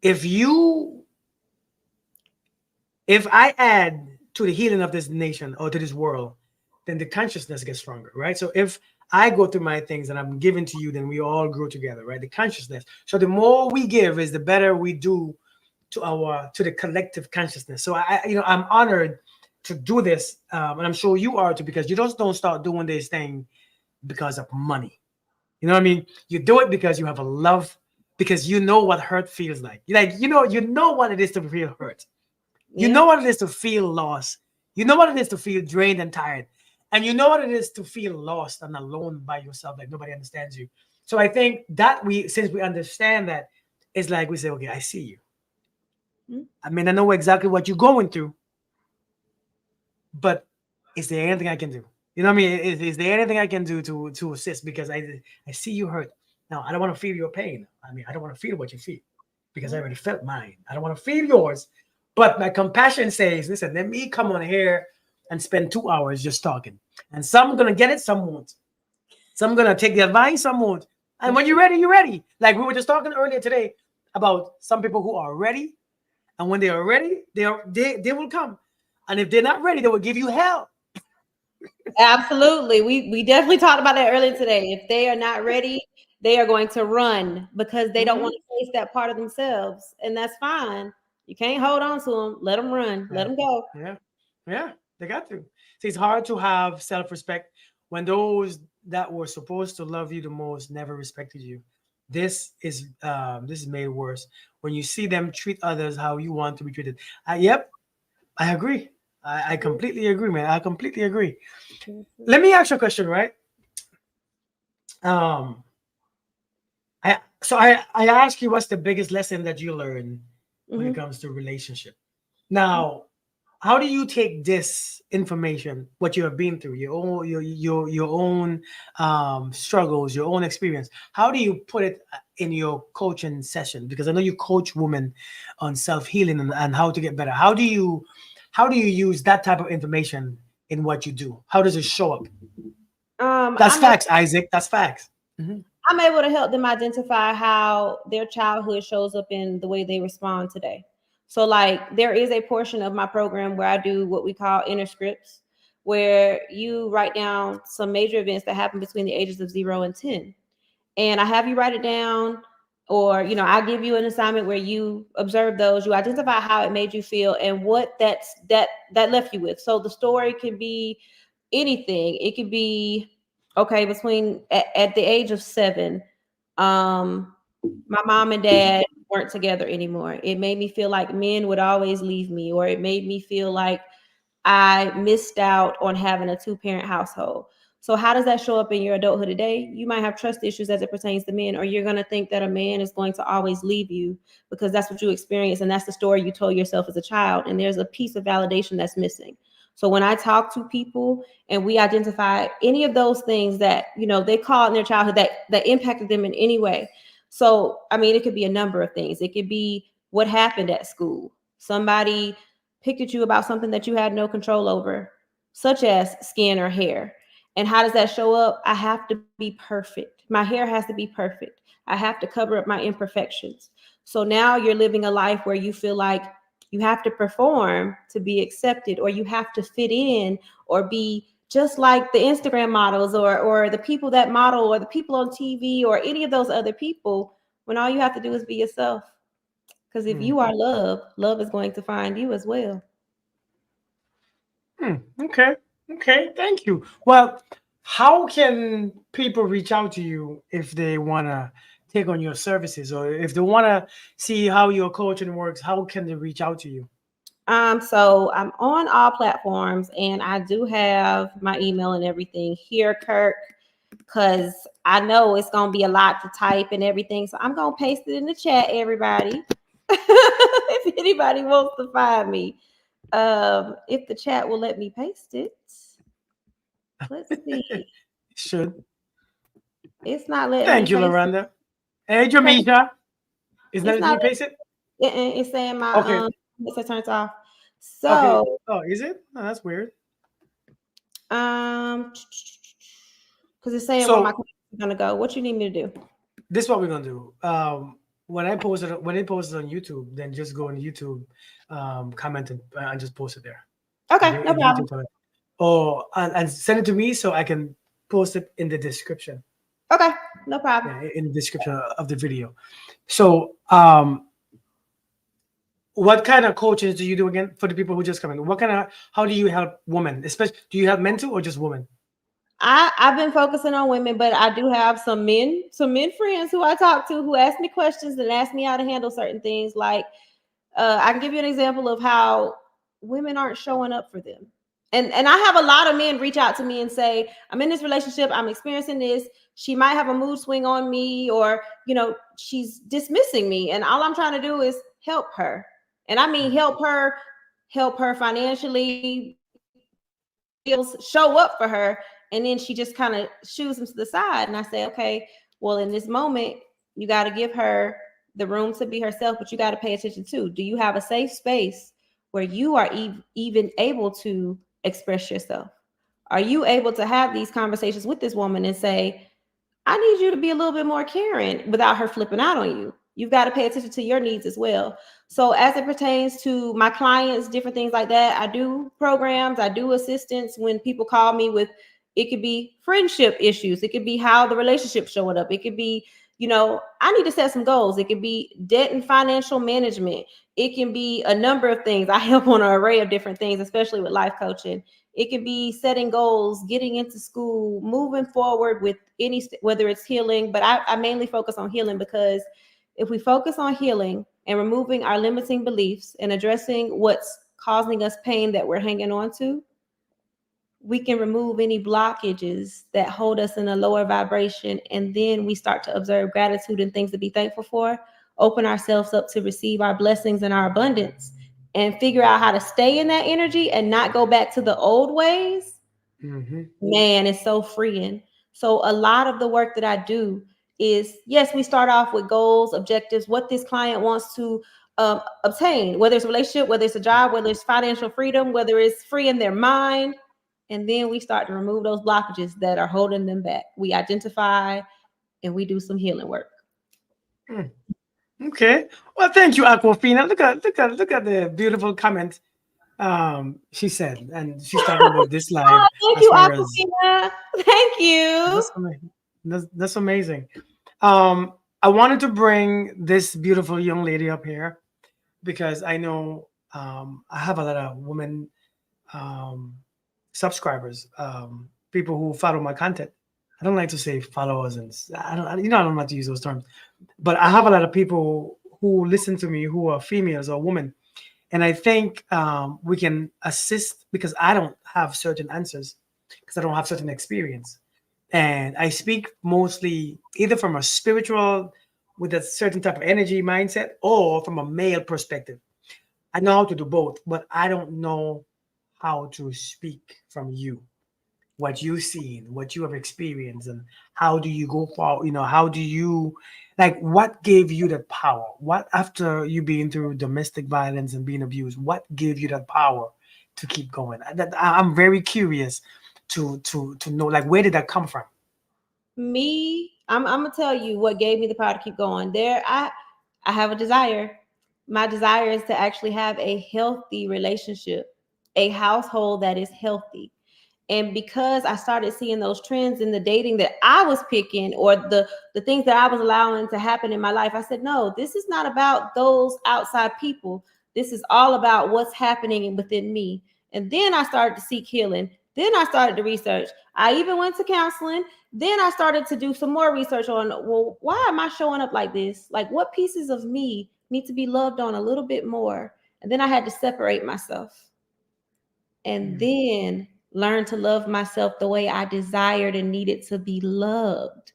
if you if I add to the healing of this nation or to this world, then the consciousness gets stronger, right? So if I go through my things and I'm giving to you, then we all grow together, right? The consciousness. So the more we give is the better we do to the collective consciousness. So I'm honored to do this, and I'm sure you are too, because you just don't start doing this thing because of money. You know what I mean? You do it because you have a love, because you know what hurt feels like. You know what it is to feel hurt. You Yeah. know what it is to feel lost. You know what it is to feel drained and tired. And you know what it is to feel lost and alone by yourself, like nobody understands you. So I think that since we understand that, it's like we say, okay, I see you. Mhm. I mean, I know exactly what you're going through, but is there anything I can do? You know what I mean? Is there anything I can do to assist? Because I see you hurt. Now I don't want to feel your pain. I mean, I don't want to feel what you feel because I already felt mine. I don't want to feel yours. But my compassion says, listen, let me come on here and spend 2 hours just talking. And some gonna get it, some won't. Some gonna take the advice, some won't. And That's when you're true. ready, you're ready. Like we were just talking earlier today about some people who are ready, and when they are ready, they will come. And if they're not ready, they will give you hell. Absolutely. We definitely talked about that earlier today. If they are not ready, they are going to run because they don't want Mhm. to face that part of themselves. And that's fine. You can't hold on to them. Let them run. Let Yeah, them go. yeah, yeah. They got to. See, it's hard to have self-respect when those that were supposed to love you the most never respected you. This is made worse when you see them treat others how you want to be treated. Yep, I agree. I completely agree, man. I completely agree. Let me ask you a question, right? Um, I ask you, what's the biggest lesson that you learn when it Mhm. comes to relationship? Now, how do you take this information, what you have been through, your own struggles, your own experience? How do you put it in your coaching session? Because I know you coach women on self healing and how to get better. How do you use that type of information in what you do? How does it show up? That's I'm facts, Isaac. That's facts. Mhm. I'm able to help them identify how their childhood shows up in the way they respond today. So, like, there is a portion of my program where I do what we call inner scripts, where you write down some major events that happen between the ages of 0 and 10. And I have you write it down, or, I give you an assignment where you observe those, you identify how it made you feel and what that left you with. So the story can be anything. It could be, okay, between at the age of 7, um, my mom and dad weren't together anymore. It made me feel like men would always leave me, or it made me feel like I missed out on having a two-parent household. So how does that show up in your adulthood today? You might have trust issues as it pertains to men, or you're going to think that a man is going to always leave you because that's what you experience and that's the story you told yourself as a child. And there's a piece of validation that's missing. So when I talk to people and we identify any of those things that, they call in their childhood that impacted them in any way. So, I mean, it could be a number of things. It could be what happened at school. Somebody picked at you about something that you had no control over, such as skin or hair. And how does that show up? I have to be perfect. My hair has to be perfect. I have to cover up my imperfections. So now you're living a life where you feel like you have to perform to be accepted, or you have to fit in, or be just like the Instagram models, or the people that model, or the people on TV, or any of those other people, when all you have to do is be yourself. Because if Hmm. you are love, love is going to find you as well. Hmm. Okay. Okay. Thank you. Well, how can people reach out to you if they want to take on your services, or if they want to see how your coaching works? How can they reach out to you? So I'm on all platforms, and I do have my email and everything here, Kirk, because I know it's gonna be a lot to type and everything. So I'm gonna paste it in the chat, everybody. If anybody wants to find me. If the chat will let me paste it. Let's see. Should. It's not letting me Thank you, paste it. Loranda. Hey, Kirk, Jamisha. Is it's that not you paste it? it's saying my Okay. it's turns off. Okay. So Oh, is it? Oh, that's weird. Um, because it's saying where my So class is gonna go. What you need me to do? this is what we're gonna do. When it posts on YouTube, then just go on YouTube, comment and just post it there Okay, no in the YouTube problem. comment, or and send it to me so I can post it in the description. Okay, no problem. Yeah, in the description of the video. So, what kind of coaches do you do again for the people who just come in? How do you help women? Especially, do you help men too or just women? I've been focusing on women, but I do have some men friends who I talk to who ask me questions and ask me how to handle certain things. Like, I can give you an example of how women aren't showing up for them. And I have a lot of men reach out to me and say, I'm in this relationship, I'm experiencing this. She might have a mood swing on me, or she's dismissing me. And all I'm trying to do is help her. And I mean help her financially, bills, show up for her. And then she just kind of shoos them to the side. And I say, okay, well, in this moment, you got to give her the room to be herself, but you got to pay attention too. Do you have a safe space where you are even able to express yourself? Are you able to have these conversations with this woman and say, I need you to be a little bit more caring without her flipping out on you? You've got to pay attention to your needs as well. So, as it pertains to my clients, different things like that, I do programs, I do assistance when people call me with, it could be friendship issues, it could be how the relationship's showing up, it could be, I need to set some goals, it could be debt and financial management, it can be a number of things. I help on an array of different things, especially with life coaching. It could be setting goals, getting into school, moving forward with whether it's healing, but I mainly focus on healing, because if we focus on healing and removing our limiting beliefs and addressing what's causing us pain that we're hanging on to, we can remove any blockages that hold us in a lower vibration. And then we start to observe gratitude and things to be thankful for, open ourselves up to receive our blessings and our abundance, and figure out how to stay in that energy and not go back to the old ways. Mhm. Man, it's so freeing. So a lot of the work that I do is, yes, we start off with goals, objectives, what this client wants to obtain, whether it's a relationship, whether it's a job, whether it's financial freedom, whether it's free in their mind. And then we start to remove those blockages that are holding them back. We identify and we do some healing work. Mm. Okay. Well, thank you, Aquafina. Look at the beautiful comment she said, and she's talking about this live Oh, thank as you, far as Aquafina. Thank you. that's amazing. That's amazing. Um, I wanted to bring this beautiful young lady up here because I know I have a lot of women um, subscribers, people who follow my content. I don't like to say followers, and I don't, I don't like to use those terms. But I have a lot of people who listen to me who are females or women, and I think we can assist because I don't have certain answers because I don't have certain experience, and I speak mostly either from a spiritual with a certain type of energy mindset or from a male perspective. I know how to do both, but I don't know how to speak from you, what you've seen, what you have experienced, and how do you go for, how do you, like, what gave you that power? What, after you being through domestic violence and being abused, what gave you that power to keep going? I'm very curious to know, like, where did that come from? I'm gonna tell you what gave me the power to keep going. I have a desire. My desire is to actually have a healthy relationship, a household that is healthy. And because I started seeing those trends in the dating that I was picking, or the things that I was allowing to happen in my life, I said, no, this is not about those outside people. This is all about what's happening within me. And then I started to seek healing. Then I started to research. I even went to counseling. Then I started to do some more research on, well, why am I showing up like this? Like, what pieces of me need to be loved on a little bit more? And then I had to separate myself and Mm, then learn to love myself the way I desired and needed to be loved.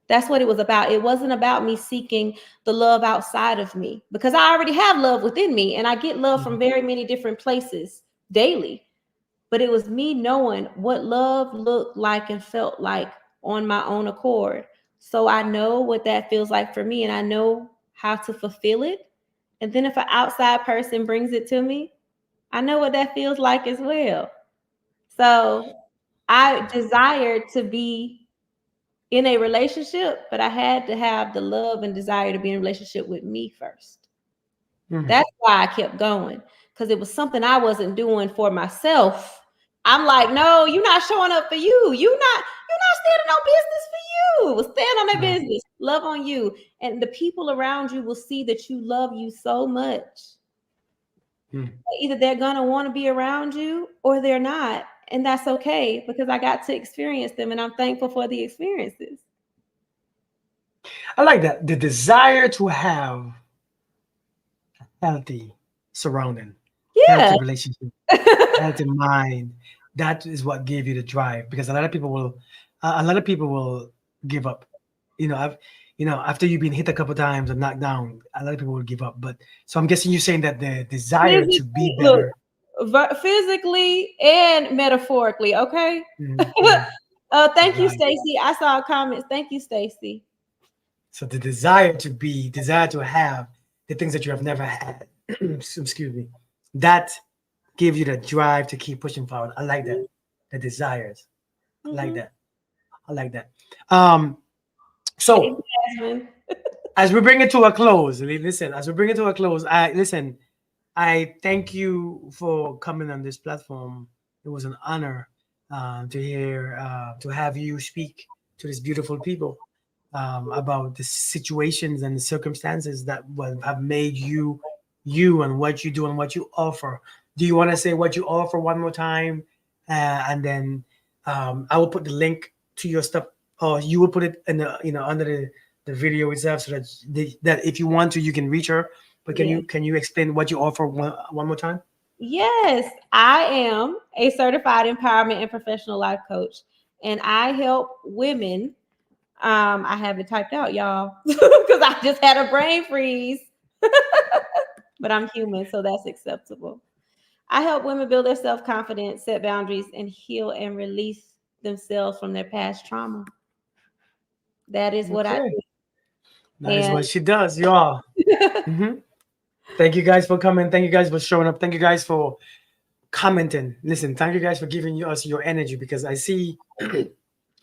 That's what it was about. It wasn't about me seeking the love outside of me, because I already have love within me and I get love from mm, very many different places daily. But it was me knowing what love looked like and felt like on my own accord. So I know what that feels like for me and I know how to fulfill it. And then if an outside person brings it to me, I know what that feels like as well. So I desired to be in a relationship, but I had to have the love and desire to be in a relationship with me first. mm. That's why I kept going, because it was something I wasn't doing for myself. I'm like, no, you're not showing up for you. You're not standing on business for you. Stand on that No. business. Love on you. And the people around you will see that you love you so much. Mm. Either they're gonna want to be around you or they're not. And that's okay, because I got to experience them and I'm thankful for the experiences. I like that. The desire to have healthy surrounding, Yeah. healthy relationship, healthy mind. That is what gave you the drive. Because a lot of people will give up. I've, after you've been hit a couple times and knocked down, a lot of people will give up. But so I'm guessing you're saying that the desire to be Physically, look, better. physically and metaphorically, okay? Mhm, mhm. Thank you, Right. Stacy. I saw comments. Thank you, Stacy. So the desire to be, desire to have the things that you have never had. Excuse me. That give you the drive to keep pushing forward. I like that. The desires. I like Mm-hmm. that. I like that. Um, Hey, so Jasmine. as we bring it to a close, listen, as we bring it to a close, I thank you for coming on this platform. It was an honor to have you speak to these beautiful people about the situations and the circumstances that have made you you and what you do and what you offer. Do you want to say what you offer one more time? And then I will put the link to your stuff, or you will put it in the under the video itself, so that if you want to, you can reach her. But can Yeah. you explain what you offer one more time? Yes, I am a certified empowerment and professional life coach, and I help women. I have it typed out, y'all, because I just had a brain freeze. But I'm human, so that's acceptable. I help women build their self confidence, set boundaries, and heal and release themselves from their past trauma. That is what I Okay. do. That is And what she does, y'all. Mhm. Thank you guys for coming. Thank you guys for showing up. Thank you guys for commenting. Listen, thank you guys for giving us your energy because I see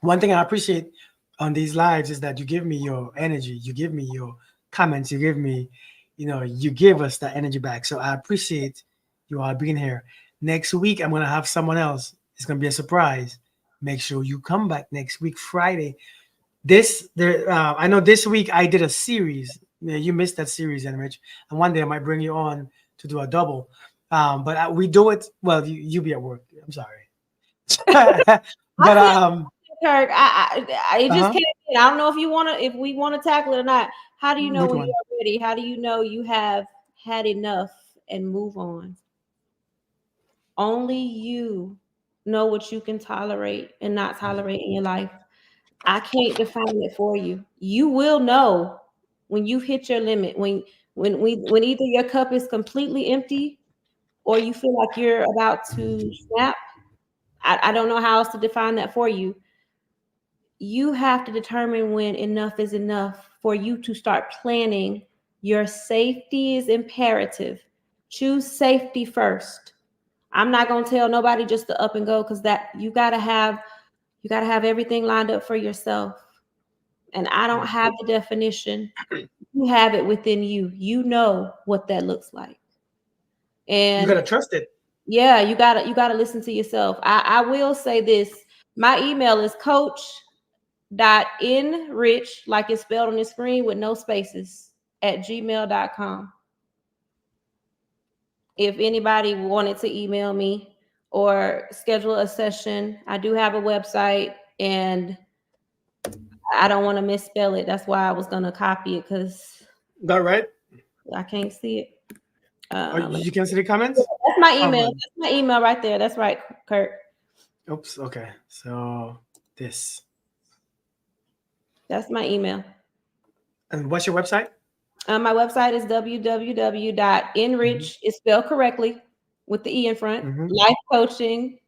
one thing I appreciate on these lives is that you give me your energy, you give me your comments, you give me, you give us that energy back. So I appreciate you all being here. Next week, I'm gonna have someone else. It's gonna be a surprise. Make sure you come back next week, Friday. I know this week I did a series. Yeah, you missed that series, eNRICH, and one day I might bring you on to do a double. But we do it. Well, you be at work. I'm sorry, I but feel Kirk, it just uh-huh. came in. I don't know if we want to tackle it or not. How do you know Which when you're one? ready? How do you know you have had enough and move on? Only you know what you can tolerate and not tolerate in your life. I can't define it for you. You will know when you've hit your limit, when either your cup is completely empty or you feel like you're about to snap. I don't know how else to define that for you. You have to determine when enough is enough for you to start planning. Your safety is imperative. Choose safety first. I'm not going to tell nobody just to up and go because that you got to have everything lined up for yourself. And I don't have the definition. You have it within you. You know what that looks like. You And gotta trust it. yeah, you gotta listen to yourself. I will say this. My email is coach.enrich, like it's spelled on the screen with no spaces, at gmail.com. If anybody wanted to email me or schedule a session, I do have a website and I don't want to misspell it. That's why I was gonna copy it because That right? I can't see it. Or Let me, you can see the comments. that's my Oh email. man. That's my email right there. That's right, Kurt. Oops. Okay. So this. That's my email. And what's your website? My website is Mm-hmm. www.enrich. It's spelled correctly with the E in front. Mm-hmm. Life coaching.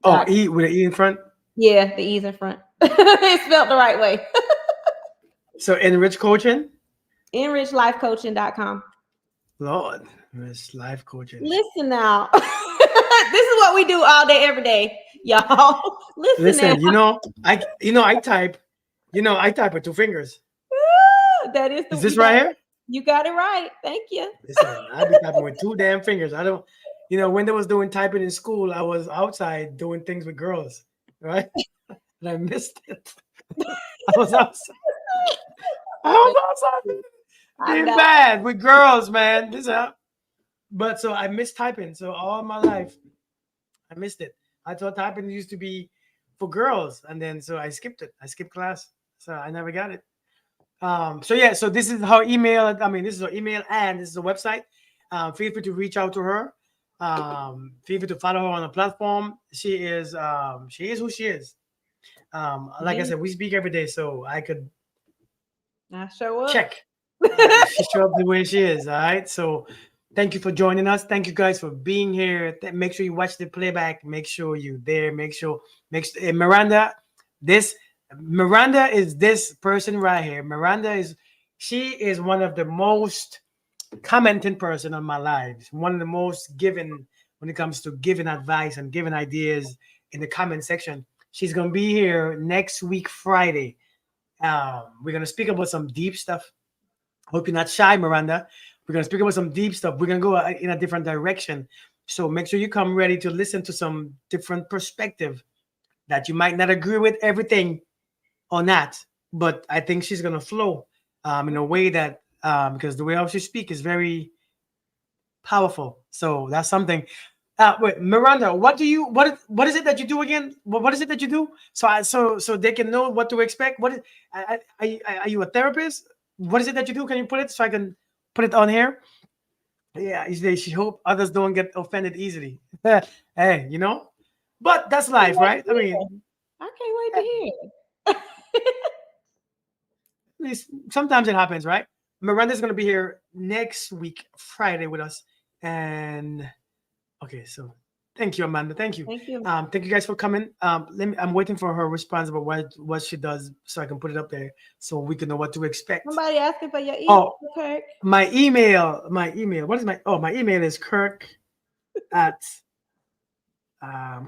Oh, Dot, E with an E in front. yeah, the E's in front. It's spelled the right way. So enrich coaching. EnrichLifeCoaching.com. Lord, it's life coaching. Listen now. This is what we do all day, every day, y'all. Listen now. Listen, I type with two fingers. That is Is the this right here? you got it right. Thank you. Listen, I be typing with two damn fingers. I don't, when they was doing typing in school, I was outside doing things with girls, right? And I missed it. I was outside. I was outside I'm being not. bad with girls, man. But so I missed typing. So all my life, I missed it. I thought typing used to be for girls, and then so I skipped it. I skipped class, so I never got it. So yeah, so this is her email. I mean, this is her email and this is a website. Feel free to reach out to her. Feel free to follow her on the platform. She is who she is. Like I Yeah, said, we speak every day, so I could I show up. check if she show up the way she is. All right. So thank you for joining us. Thank you guys for being here. Make sure you watch the playback. Make sure you there. Miranda. This Miranda is this person right here. She is one of the most commenting person on my lives. One of the most giving when it comes to giving advice and giving ideas in the comment section. She's gonna be here next week, Friday. We're gonna speak about some deep stuff. Hope you're not shy, Miranda. We're gonna speak about some deep stuff. We're gonna go in a different direction. So make sure you come ready to listen to some different perspective that you might not agree with everything or not, but I think she's gonna flow in a way that because the way how she speak is very powerful. So that's something. Wait, Miranda, what is it that you do again? What is it that you do? So they can know what to expect. Are you a therapist? What is it that you do? Can you put it so I can put it on here? Yeah, she hope others don't get offended easily. Hey, but that's Can't life, wait right? to hear. I can't wait to hear. At least sometimes it happens, right? Miranda's gonna be here next week, Friday, with us. And okay, so thank you, Amanda. Thank you. Thank you. Thank you guys for coming. I'm waiting for her response about what she does so I can put it up there so we can know what to expect. Somebody asking for your email, Oh, Kirk. my email. What is my email is Kirk at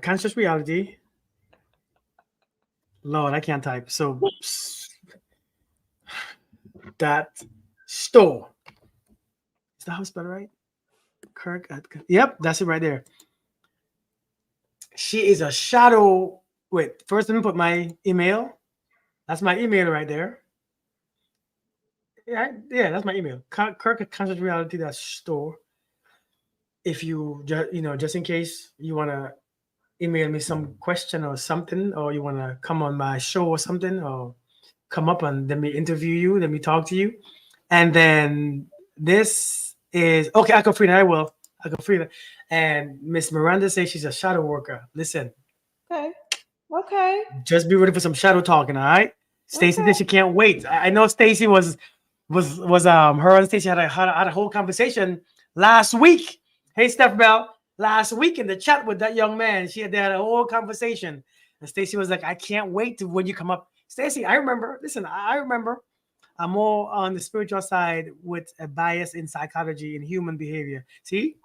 Conscious Reality. Lord, I can't type. So that store. Is that how it's spelled right? Kirk at, yep, that's it right there. She is a shadow. Wait, first let me put my email. That's my email right there. Yeah, that's my email. Kirk at Conscious Reality. That store. If you just in case you wanna email me some question or something, or you wanna come on my show or something, or come up and let me interview you, let me talk to you, and then this is okay. I can free that. I will. I can free that. And Miss Miranda says she's a shadow worker. Listen, Okay. Okay. just be ready for some shadow talking. All right. Stacy Okay. said she can't wait. I know Stacy was her and Stacy had a whole conversation last week. Hey Steph Bell, last week in the chat with that young man, they had a whole conversation, and Stacy was like, "I can't wait to when you come up." Stacy, I remember. Listen, I remember. I'm more on the spiritual side with a bias in psychology and human behavior. See.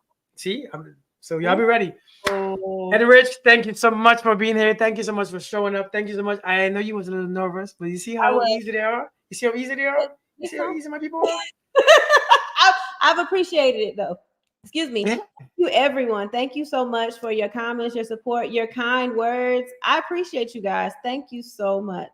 So y'all be ready. Oh, Eddie Rich, thank you so much for being here. Thank you so much for showing up. Thank you so much. I know you was a little nervous, but you see I how was. easy they are. You see how easy they are. You It's see how some- easy my people are. I've appreciated it though. Excuse me. Yeah. Thank you, everyone. Thank you so much for your comments, your support, your kind words. I appreciate you guys. Thank you so much.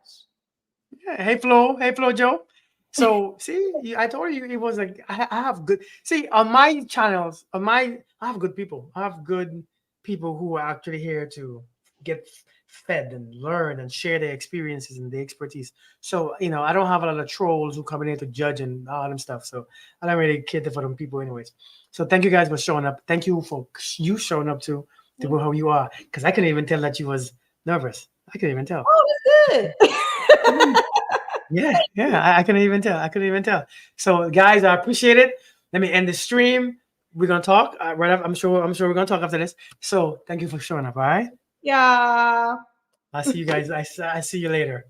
Yeah. Hey Flo, Joe. So see, I told you it was like I have good. See on my channels, I have good people. I have good people who are actually here to get fed and learn and share their experiences and their expertise. So I don't have a lot of trolls who come in here to judge and all them stuff. So I don't really cater for them people, anyways. So thank you guys for showing up. Thank you for you showing up to how you are, because I couldn't even tell that you was nervous. I couldn't even tell. Oh, that's good. Yeah, I couldn't even tell. I couldn't even tell. So, guys, I appreciate it. Let me end the stream. We're gonna talk right up. I'm sure we're gonna talk after this. So, thank you for showing up. All right. Yeah. I'll see you guys. I see you later.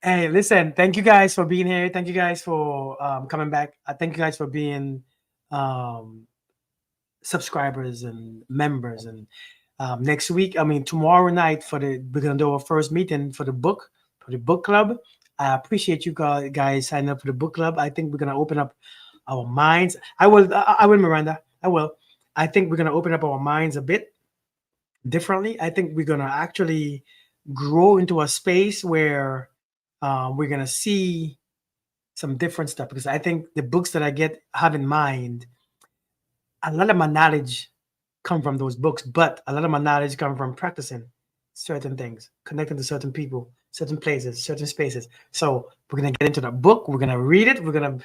Hey, listen. Thank you guys for being here. Thank you guys for coming back. Thank you guys for being um, subscribers and members. And next week, I mean tomorrow night we're gonna do our first meeting for the book club. I appreciate you guys signing up for the book club. I think we're gonna open up our minds. I will, Miranda. I will. I think we're gonna open up our minds a bit differently. I think we're gonna actually grow into a space where we're gonna see some different stuff, because I think the books that I have in mind, a lot of my knowledge come from those books, but a lot of my knowledge come from practicing certain things, connecting to certain people, certain places, certain spaces. So we're gonna get into the book. We're gonna read it. We're gonna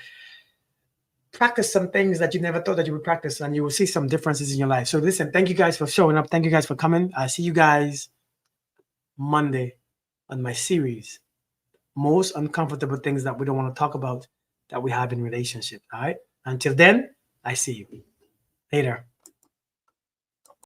practice some things that you never thought that you would practice, and you will see some differences in your life. So listen, thank you guys for showing up. Thank you guys for coming. I see you guys Monday on my series, most uncomfortable things that we don't want to talk about that we have in relationship. All right. Until then, I see you later.